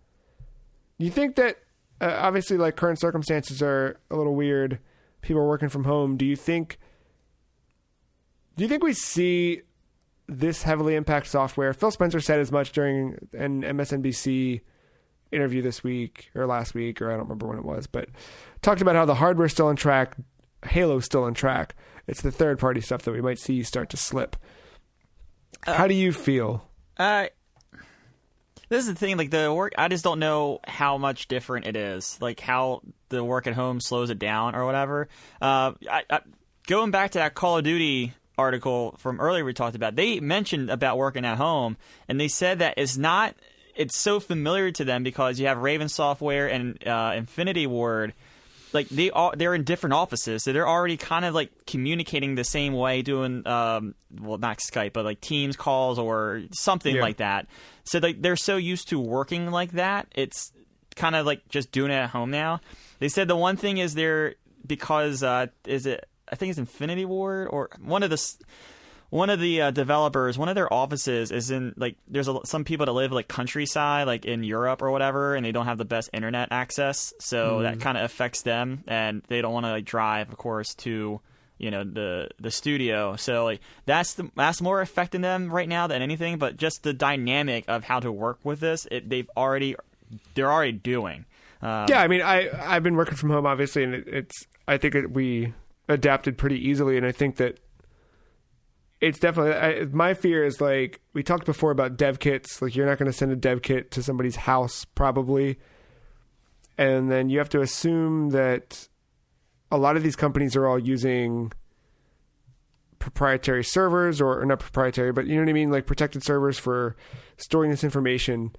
You think that, obviously, like, current circumstances are a little weird. People are working from home. Do you think we see this heavily impact software? Phil Spencer said as much during an MSNBC interview this week or last week, or I don't remember when it was, but talked about how the hardware's still on track, Halo's still on track. It's the third-party stuff that we might see start to slip. How do you feel? This is the thing, like, the work, I just don't know how much different it is, like how the work at home slows it down or whatever. Going back to that Call of Duty article from earlier we talked about, they mentioned about working at home, and they said that it's so familiar to them because you have Raven Software and Infinity Ward. Like, they're in different offices, so they're already kind of like communicating the same way, doing not Skype, but like Teams calls or something like that. So like they're so used to working like that, it's kind of like just doing it at home now. They said the one thing is because I think it's Infinity Ward or one of the developers, one of their offices is in, like, there's some people that live like countryside, like in Europe or whatever, and they don't have the best internet access, so that kind of affects them, and they don't want to like drive, of course, to the studio. So like that's more affecting them right now than anything. But just the dynamic of how to work with this, they're already doing. Yeah, I mean, I've been working from home obviously, and I think we adapted pretty easily, and I think that. It's definitely... my fear is, like, we talked before about dev kits. Like, you're not going to send a dev kit to somebody's house, probably. And then you have to assume that a lot of these companies are all using proprietary servers, or not proprietary, but you know what I mean? Like, protected servers for storing this information.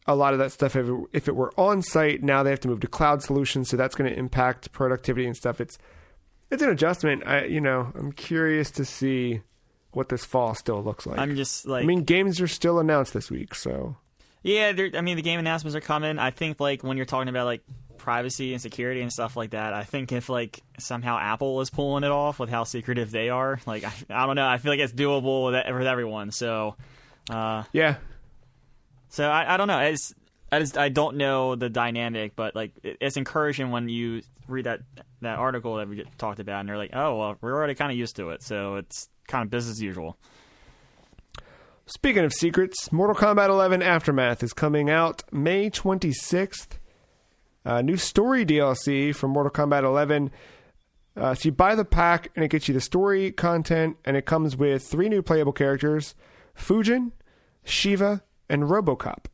A lot of that stuff, if it were on-site, now they have to move to cloud solutions, so that's going to impact productivity and stuff. It's an adjustment. I'm curious to see what this fall still looks like. I'm just like... I mean, games are still announced this week, so... Yeah, the game announcements are coming. I think, like, when you're talking about, like, privacy and security and stuff like that. I think if like somehow Apple is pulling it off with how secretive they are, like I don't know. I feel like it's doable with everyone. So yeah. So I don't know. I don't know the dynamic, but like it's encouraging when you read that article that we talked about, and they're like, oh well, we're already kind of used to it, so it's kind of business as usual. Speaking of secrets, Mortal Kombat 11 Aftermath is coming out May 26th. New story DLC from Mortal Kombat 11. So you buy the pack, and it gets you the story content, and it comes with 3 new playable characters, Fujin, Shiva, and RoboCop.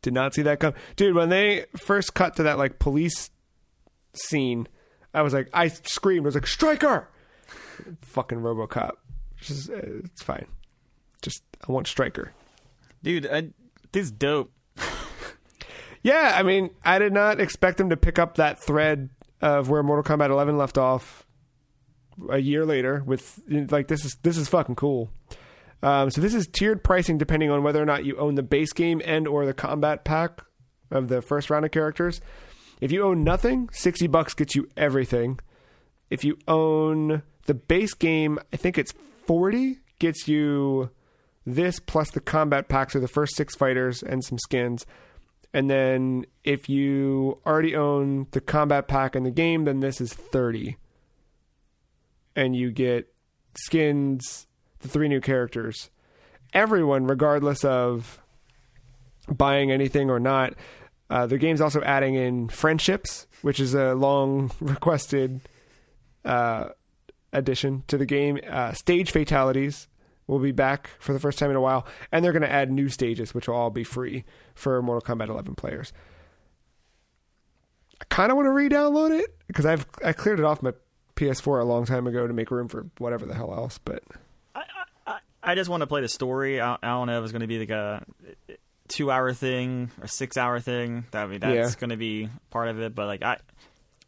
Did not see that come. Dude, when they first cut to that like police scene, I screamed. I was like, Stryker! Fucking RoboCop. It's fine. Just, I want Stryker. Dude, this is dope. Yeah, I mean, I did not expect them to pick up that thread of where Mortal Kombat 11 left off a year later with, like, this is fucking cool. So this is tiered pricing depending on whether or not you own the base game and or the combat pack of the first round of characters. If you own nothing, $60 gets you everything. If you own the base game, I think it's $40, gets you this plus the combat packs of the first 6 fighters and some skins. And then if you already own the combat pack in the game, then this is $30. And you get skins, the 3 new characters. Everyone, regardless of buying anything or not. The game's also adding in friendships, which is a long requested addition to the game. Stage fatalities will be back for the first time in a while, and they're going to add new stages, which will all be free for Mortal Kombat 11 players. I kind of want to re-download it because I cleared it off my PS4 a long time ago to make room for whatever the hell else. But I just want to play the story. I don't know if it's going to be like a 2-hour thing or 6-hour thing. That's going to be part of it. But like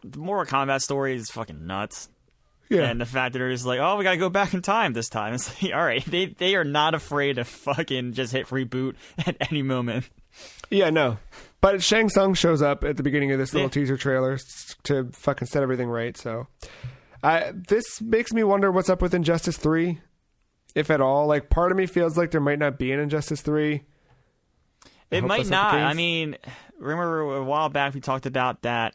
the Mortal Kombat story is fucking nuts. Yeah. And the fact that they're just like, oh, we got to go back in time this time. It's like, all right, they are not afraid to fucking just hit reboot at any moment. Yeah, no. But Shang Tsung shows up at the beginning of this little teaser trailer to fucking set everything right. So this makes me wonder what's up with Injustice 3, if at all. Like, part of me feels like there might not be an Injustice 3. It might not. I mean, remember a while back we talked about that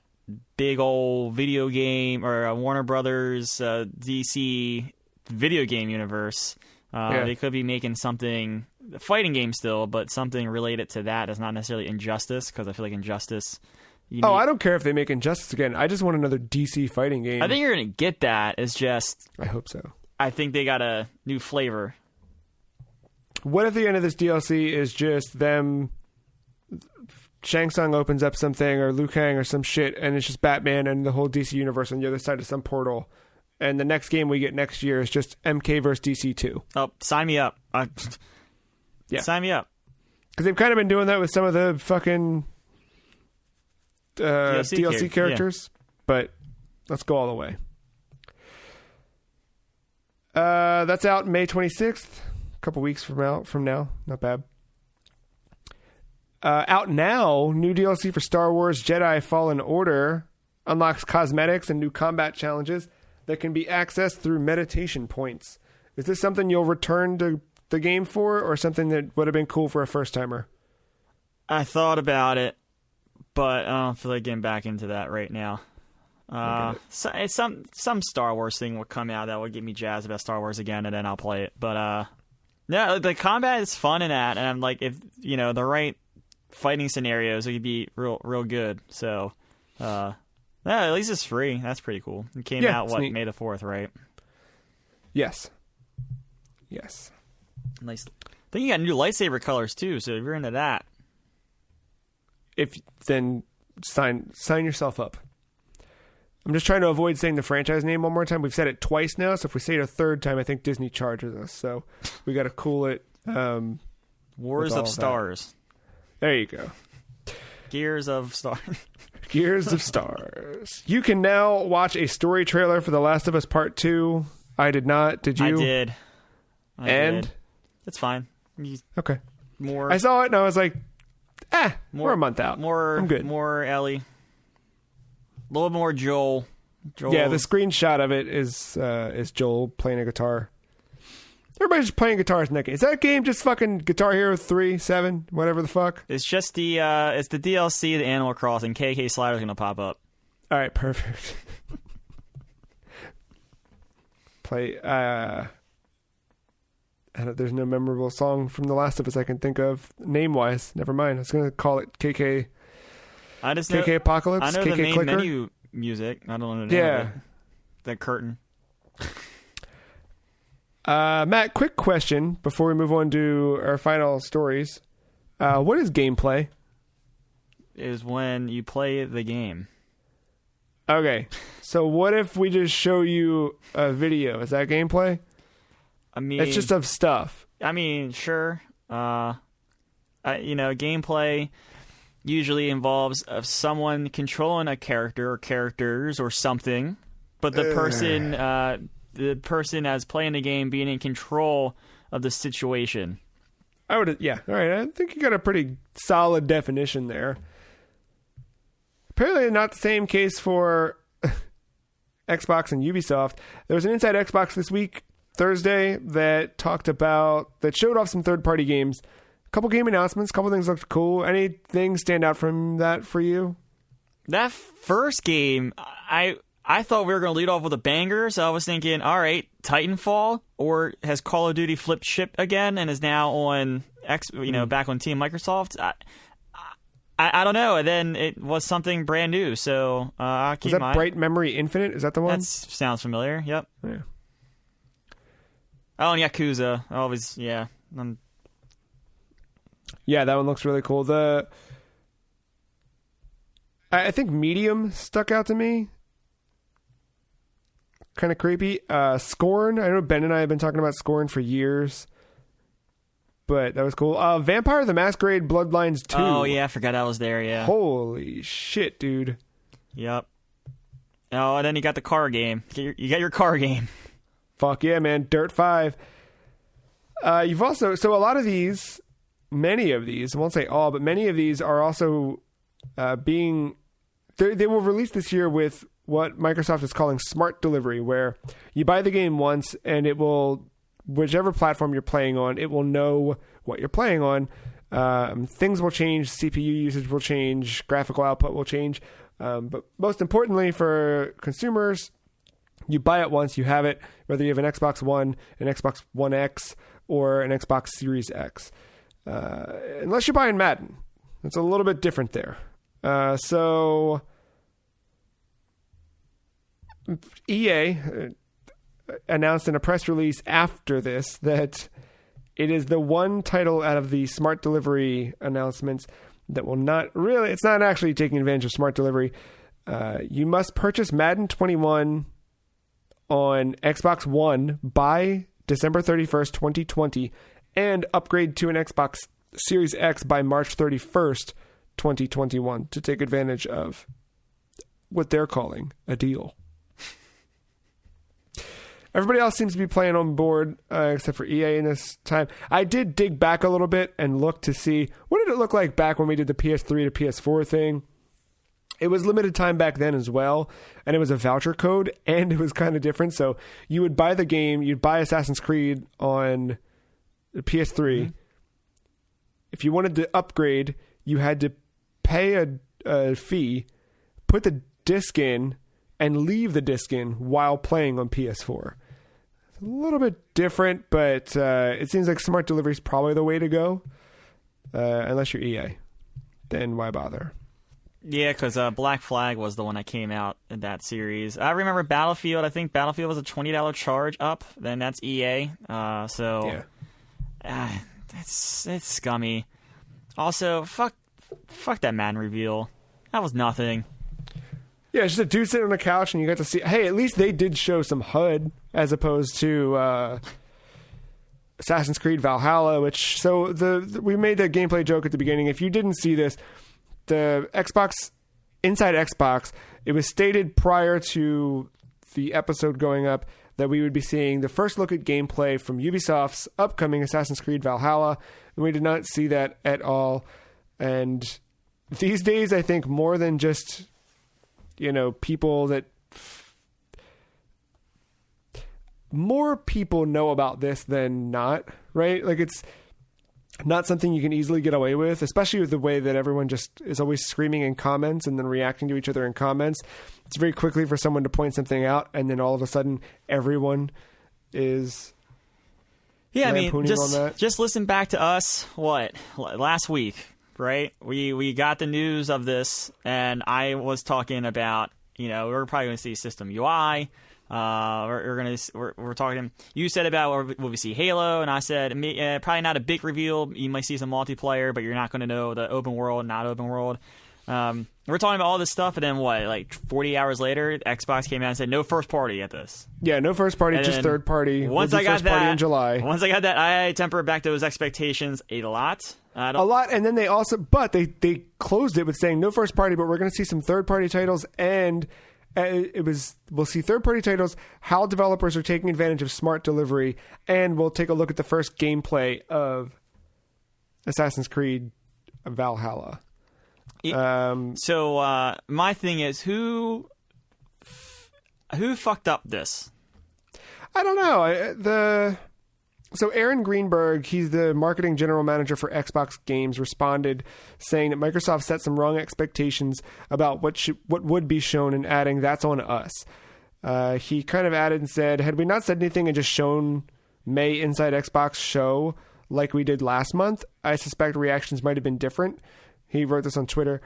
big old video game or a Warner Brothers DC video game universe. They could be making something, a fighting game still, but something related to that is not necessarily Injustice, because I feel like Injustice... I don't care if they make Injustice again. I just want another DC fighting game. I think you're going to get that. It's just... I hope so. I think they got a new flavor. What if the end of this DLC is just them... Shang Tsung opens up something, or Liu Kang or some shit, and it's just Batman and the whole DC universe on the other side of some portal. And the next game we get next year is just MK versus DC 2. Oh, sign me up. Yeah. Sign me up. Because they've kind of been doing that with some of the fucking DLC characters. Yeah. But let's go all the way. That's out May 26th. A couple weeks from now. Not bad. Out now, new DLC for Star Wars Jedi Fallen Order unlocks cosmetics and new combat challenges that can be accessed through meditation points. Is this something you'll return to the game for, or something that would have been cool for a first-timer? I thought about it, but I don't feel like getting back into that right now. Some Star Wars thing will come out that will get me jazzed about Star Wars again, and then I'll play it. But yeah, the combat is fun in that, and I'm like, if the right fighting scenarios, it could be real good. So at least it's free. That's pretty cool. It came out May the 4th, right? Yes. Nice. I think you got new lightsaber colors too, so if you're into that, then sign yourself up. I'm just trying to avoid saying the franchise name one more time. We've said it twice now, so if we say it a third time, I think Disney charges us. So we got to cool it. Wars of Stars. There you go. Gears of Stars. Gears of Stars. You can now watch a story trailer for The Last of Us Part 2. I did not. Did you? I did. And? It's fine. Okay. More. I saw it and I was like, we're a month out. I'm good. More Ellie. A little more Joel. Yeah, the screenshot of it is Joel playing a guitar. Everybody's just playing guitars in that game. Is that game just fucking Guitar Hero 3, 7, whatever the fuck? It's just the DLC, the Animal Crossing. KK Slider's gonna pop up. All right, perfect. Play. There's no memorable song from The Last of Us I can think of name-wise. Never mind. I was gonna call it KK. KK Apocalypse. I know KK the main Clicker. menu music. I don't know the name of it. The curtain. Matt, quick question before we move on to our final stories. What is gameplay? Is when you play the game. Okay, so what if we just show you a video? Is that gameplay? I mean, it's just of stuff. I mean, sure. Gameplay usually involves of someone controlling a character or characters or something, but the person as playing the game being in control of the situation. All right. I think you got a pretty solid definition there. Apparently not the same case for Xbox and Ubisoft. There was an Inside Xbox this week, Thursday, that showed off some third-party games. A couple game announcements, a couple things looked cool. Anything stand out from that for you? That first game, I thought we were going to lead off with a banger, so I was thinking, all right, Titanfall, or has Call of Duty flipped ship again and is now on back on Team Microsoft? I don't know. And then it was something brand new, so I'll keep Was that Bright Memory Infinite? Is that the one? That sounds familiar. Yep. Yeah. Oh, and Yakuza. Always, yeah. Yeah, that one looks really cool. I think Medium stuck out to me. Kind of creepy. Scorn. I know Ben and I have been talking about Scorn for years, but that was cool. Vampire the Masquerade Bloodlines 2. Oh, yeah, I forgot I was there, yeah. Holy shit, dude. Yep. Oh, and then you got the car game. You got your car game. Fuck yeah, man. Dirt 5. You've also... So a lot of these, many of these, I won't say all, but many of these are also being... They will release this year with what Microsoft is calling smart delivery, where you buy the game once and it will, whichever platform you're playing on, it will know what you're playing on. Things will change, CPU usage will change, graphical output will change. But most importantly for consumers, you buy it once, you have it, whether you have an Xbox One, an Xbox One X, or an Xbox Series X. Unless you're buying Madden. It's a little bit different there. So EA announced in a press release after this that it is the one title out of the smart delivery announcements that will not really, it's not actually taking advantage of smart delivery. You must purchase Madden 21 on Xbox One by December 31st, 2020, and upgrade to an Xbox Series X by March 31st, 2021 to take advantage of what they're calling a deal. Everybody else seems to be playing on board, except for EA in this time. I did dig back a little bit and look to see, what did it look like back when we did the PS3 to PS4 thing? It was limited time back then as well, and it was a voucher code, and it was kind of different. So you would buy the game, you'd buy Assassin's Creed on the PS3. Mm-hmm. If you wanted to upgrade, you had to pay a fee, put the disc in, and leave the disc in while playing on PS4. It's a little bit different, but it seems like smart delivery is probably the way to go. Unless you're EA. Then why bother? Yeah, because Black Flag was the one that came out in that series. I remember Battlefield. I think Battlefield was a $20 charge up. Then that's EA. Yeah. It's scummy. Also, fuck that Madden reveal. That was nothing. Yeah, it's just a dude sitting on a couch and you got to see... Hey, at least they did show some HUD as opposed to Assassin's Creed Valhalla, which... So we made the gameplay joke at the beginning. If you didn't see this, the Xbox... Inside Xbox, it was stated prior to the episode going up that we would be seeing the first look at gameplay from Ubisoft's upcoming Assassin's Creed Valhalla, and we did not see that at all. And these days, I think more than just, people that... More people know about this than not, right? Like, it's not something you can easily get away with, especially with the way that everyone just is always screaming in comments and then reacting to each other in comments. It's very quickly for someone to point something out, and then all of a sudden, everyone is... Yeah, I mean, just listen back to us, last week, right? We got the news of this, and I was talking about, we're probably going to see System UI. We're talking. You said about will we see Halo, and I said probably not a big reveal. You might see some multiplayer, but you're not going to know the open world, not open world. We're talking about all this stuff, and then 40 hours later, Xbox came out and said no first party at this. Yeah, no first party, just third party. Once I got first party in July. Once I got that, I tempered back those expectations a lot. A lot, and then they also, but they closed it with saying no first party, but we're going to see some third party titles, and we'll see third party titles, how developers are taking advantage of smart delivery, and we'll take a look at the first gameplay of Assassin's Creed Valhalla. So my thing is, who fucked up this? I don't know. So Aaron Greenberg, he's the marketing general manager for Xbox Games, responded saying that Microsoft set some wrong expectations about what would be shown, and adding, "That's on us." He kind of added and said, "Had we not said anything and just shown May Inside Xbox show like we did last month, I suspect reactions might have been different." He wrote this on Twitter.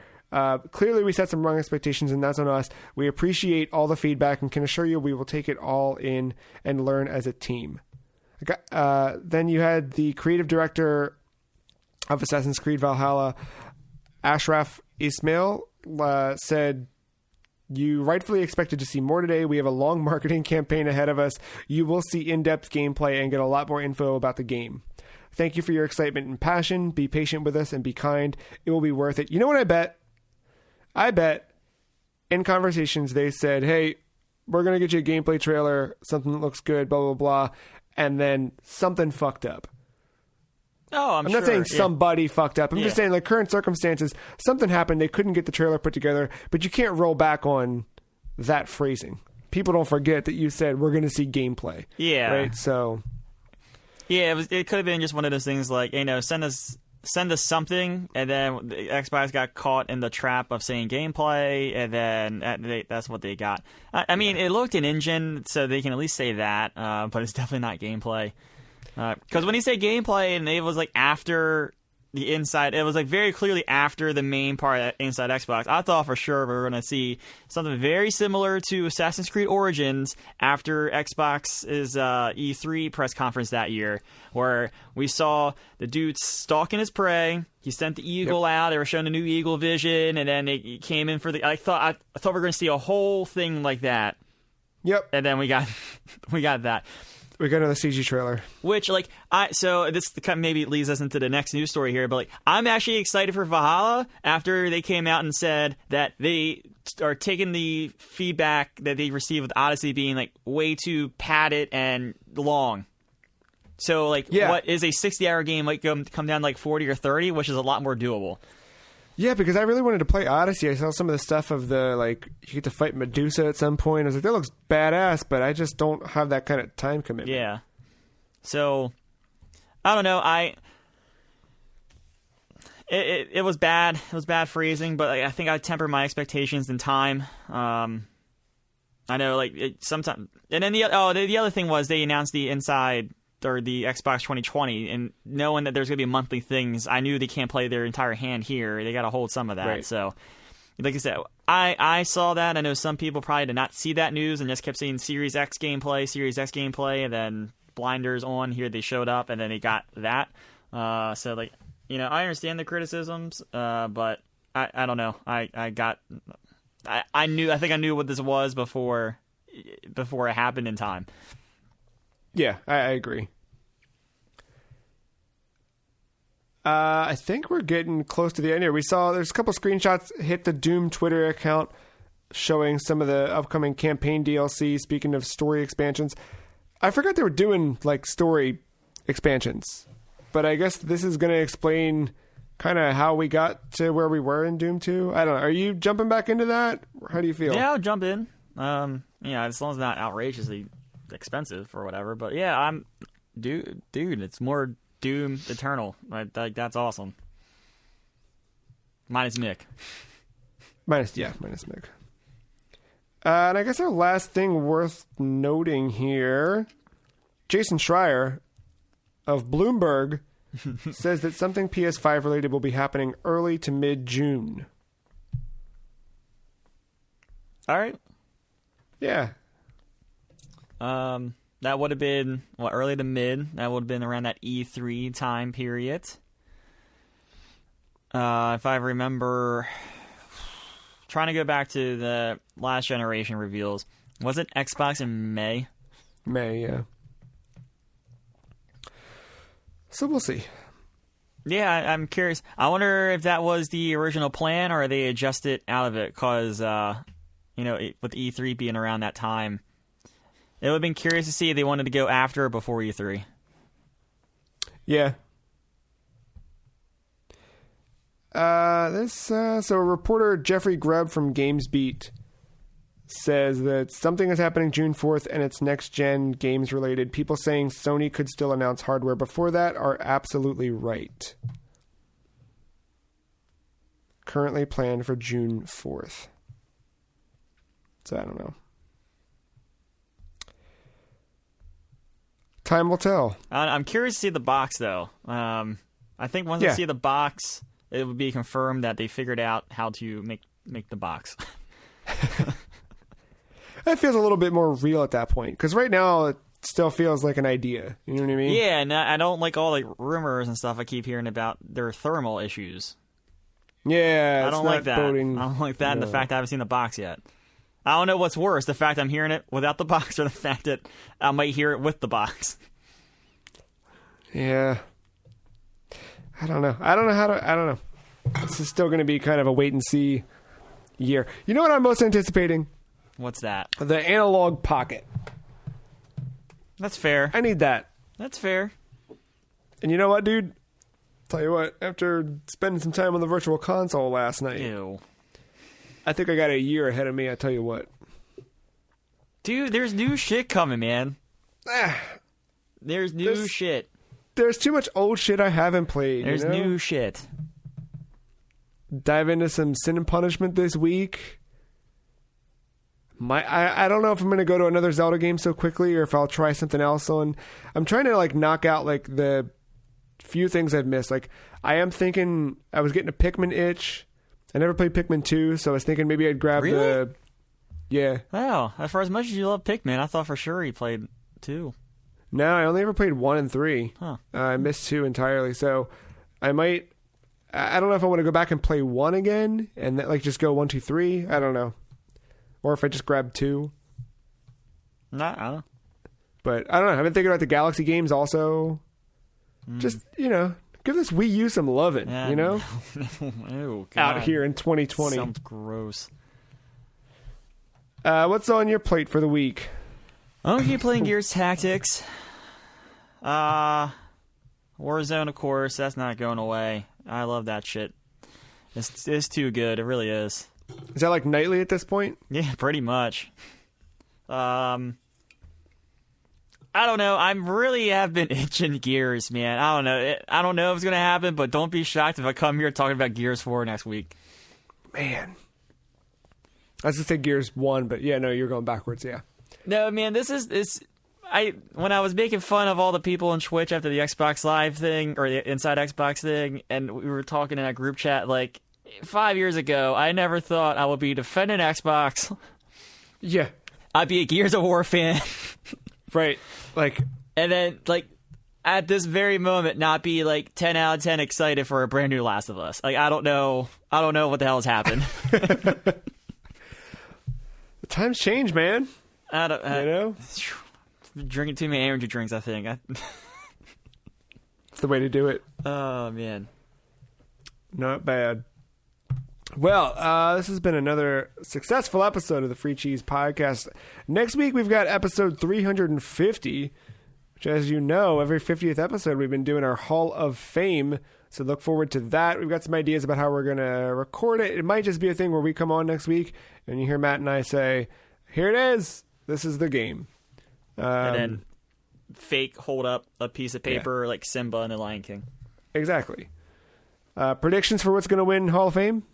"Clearly we set some wrong expectations, and that's on us. We appreciate all the feedback and can assure you we will take it all in and learn as a team." Then you had the creative director of Assassin's Creed Valhalla, Ashraf Ismail, said, "You rightfully expected to see more today. We have a long marketing campaign ahead of us. You will see in-depth gameplay and get a lot more info about the game. Thank you for your excitement and passion. Be patient with us and be kind. It will be worth it." You know what I bet? I bet in conversations they said, "Hey, we're going to get you a gameplay trailer, something that looks good, blah, blah, blah." And then something fucked up. Oh, I'm sure. not saying somebody fucked up. I'm just saying, like, current circumstances, something happened. They couldn't get the trailer put together, but you can't roll back on that phrasing. People don't forget that you said we're going to see gameplay. Yeah. Right? So. Yeah, it could have been just one of those things like, send us something, and then Xbox got caught in the trap of saying gameplay, and then that's what they got. I mean, it looked an engine, so they can at least say that, but it's definitely not gameplay. Because when you say gameplay, and it was like after the inside, it was like very clearly after the main part inside Xbox. I thought for sure we were going to see something very similar to Assassin's Creed Origins after Xbox's E3 press conference that year, where we saw the dude stalking his prey. He sent the eagle out. They were showing a new eagle vision, and then it came in for the. I thought we were going to see a whole thing like that. Yep. And then we got that. We got another CG trailer. Which, so this kind of maybe leads us into the next news story here, but, I'm actually excited for Valhalla after they came out and said that they are taking the feedback that they received with Odyssey being, way too padded and long. So, what is a 60-hour game might come down to, 40 or 30, which is a lot more doable. Yeah, because I really wanted to play Odyssey. I saw some of the stuff of the, you get to fight Medusa at some point. I was like, that looks badass, but I just don't have that kind of time commitment. Yeah. So, I don't know. It was bad. It was bad phrasing, but I think I tempered my expectations in time. I know, sometimes... And then the other thing was they announced the Inside... or the Xbox 2020, and knowing that there's going to be monthly things, I knew they can't play their entire hand here. They got to hold some of that. Right. So, like I said, I saw that. I know some people probably did not see that news and just kept seeing Series X gameplay, and then blinders on. Here they showed up, and then they got that. I understand the criticisms, but I don't know. I think I knew what this was before it happened in time. Yeah, I agree. I think we're getting close to the end here. We saw there's a couple screenshots hit the Doom Twitter account showing some of the upcoming campaign DLC. Speaking of story expansions, I forgot they were doing story expansions, but I guess this is going to explain kind of how we got to where we were in Doom 2? I don't know. Are you jumping back into that? How do you feel? Yeah, I'll jump in. Yeah, as long as it's not outrageously expensive or whatever. But yeah, dude, it's more Doom Eternal. Like that's awesome. Minus Mick. Minus Mick. And I guess our last thing worth noting here, Jason Schreier of Bloomberg says that something PS5 related will be happening early to mid-June. All right. Yeah. That would have been, early to mid. That would have been around that E3 time period. If I remember, trying to go back to the last generation reveals, was it Xbox in May? May, yeah. So we'll see. Yeah, I'm curious. I wonder if that was the original plan or they adjusted out of it because, with E3 being around that time, it would have been curious to see if they wanted to go after or before E3. Yeah. So reporter Jeffrey Grubb from GamesBeat says that something is happening June 4th and it's next-gen games related. People saying Sony could still announce hardware before that are absolutely right. Currently planned for June 4th. So I don't know. Time will tell. I'm curious to see the box, though. I think once I see the box, it would be confirmed that they figured out how to make the box. That feels a little bit more real at that point. Because right now, it still feels like an idea. You know what I mean? Yeah, and I don't like all the rumors and stuff I keep hearing about their thermal issues. Yeah, I don't like that. Boding, I don't like that and the fact I haven't seen the box yet. I don't know what's worse, the fact I'm hearing it without the box or the fact that I might hear it with the box. Yeah. I don't know. I don't know. This is still going to be kind of a wait and see year. You know what I'm most anticipating? What's that? The Analog Pocket. That's fair. I need that. That's fair. And you know what, dude? Tell you what, after spending some time on the Virtual Console last night, Ew. I think I got a year ahead of me, I tell you what. Dude, there's new shit coming, man. There's new shit. There's too much old shit I haven't played. There's new shit. Dive into some Sin and Punishment this week. I don't know if I'm going to go to another Zelda game so quickly or if I'll try something else on. I'm trying to knock out the few things I've missed. I am thinking I was getting a Pikmin itch. I never played Pikmin 2, so I was thinking maybe I'd grab the... Yeah. Wow. For as much as you love Pikmin, I thought for sure you played 2. No, I only ever played 1 and 3. Huh. I missed 2 entirely, so I might... I don't know if I want to go back and play 1 again and just go 1, 2, 3. I don't know. Or if I just grab 2. Nah, I don't know. But I don't know. I've been thinking about the Galaxy games also. Just, give this Wii U some loving, Ew, God. Out here in 2020. Sounds gross. What's on your plate for the week? I'm going to keep playing Gears Tactics. Warzone, of course. That's not going away. I love that shit. It's too good. It really is. Is that nightly at this point? Yeah, pretty much. I don't know. I really have been itching Gears, man. I don't know. I don't know if it's going to happen, but don't be shocked if I come here talking about Gears 4 next week. Man. I was going to say Gears 1, but yeah, no, you're going backwards, yeah. No, man, when I was making fun of all the people on Twitch after the Xbox Live thing, or the Inside Xbox thing, and we were talking in that group chat, 5 years ago, I never thought I would be defending Xbox. Yeah. I'd be a Gears of War fan. Right. And then, at this very moment, not be, 10 out of 10 excited for a brand new Last of Us. I don't know what the hell has happened. The times change, man. I don't, Drinking too many energy drinks, I think. It's the way to do it. Oh, man. Not bad. Well, this has been another successful episode of the Free Cheese Podcast. Next week, we've got episode 350, which, as you know, every 50th episode we've been doing our Hall of Fame. So look forward to that. We've got some ideas about how we're going to record it. It might just be a thing where we come on next week and you hear Matt and I say, here it is. This is the game. And then fake hold up a piece of paper like Simba and the Lion King. Exactly. Predictions for what's going to win Hall of Fame?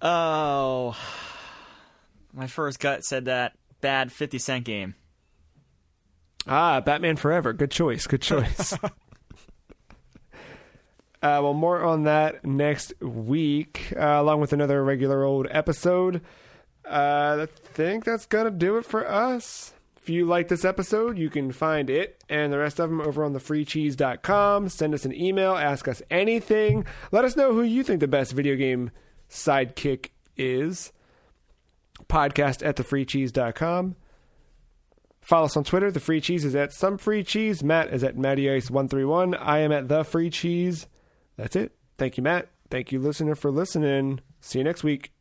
Oh, my first gut said that bad 50 Cent game. Batman Forever. Good choice. Good choice. Well, more on that next week, along with another regular old episode. I think that's going to do it for us. If you like this episode, you can find it and the rest of them over on thefreecheese.com. Send us an email. Ask us anything. Let us know who you think the best video game sidekick is. Podcast at thefreecheese.com. Follow us on Twitter. The Free Cheese is at SomeFreeCheese. Matt is at MattyIce131. I am at The Free Cheese. That's it. Thank you, Matt. Thank you, listener, for listening. See you next week.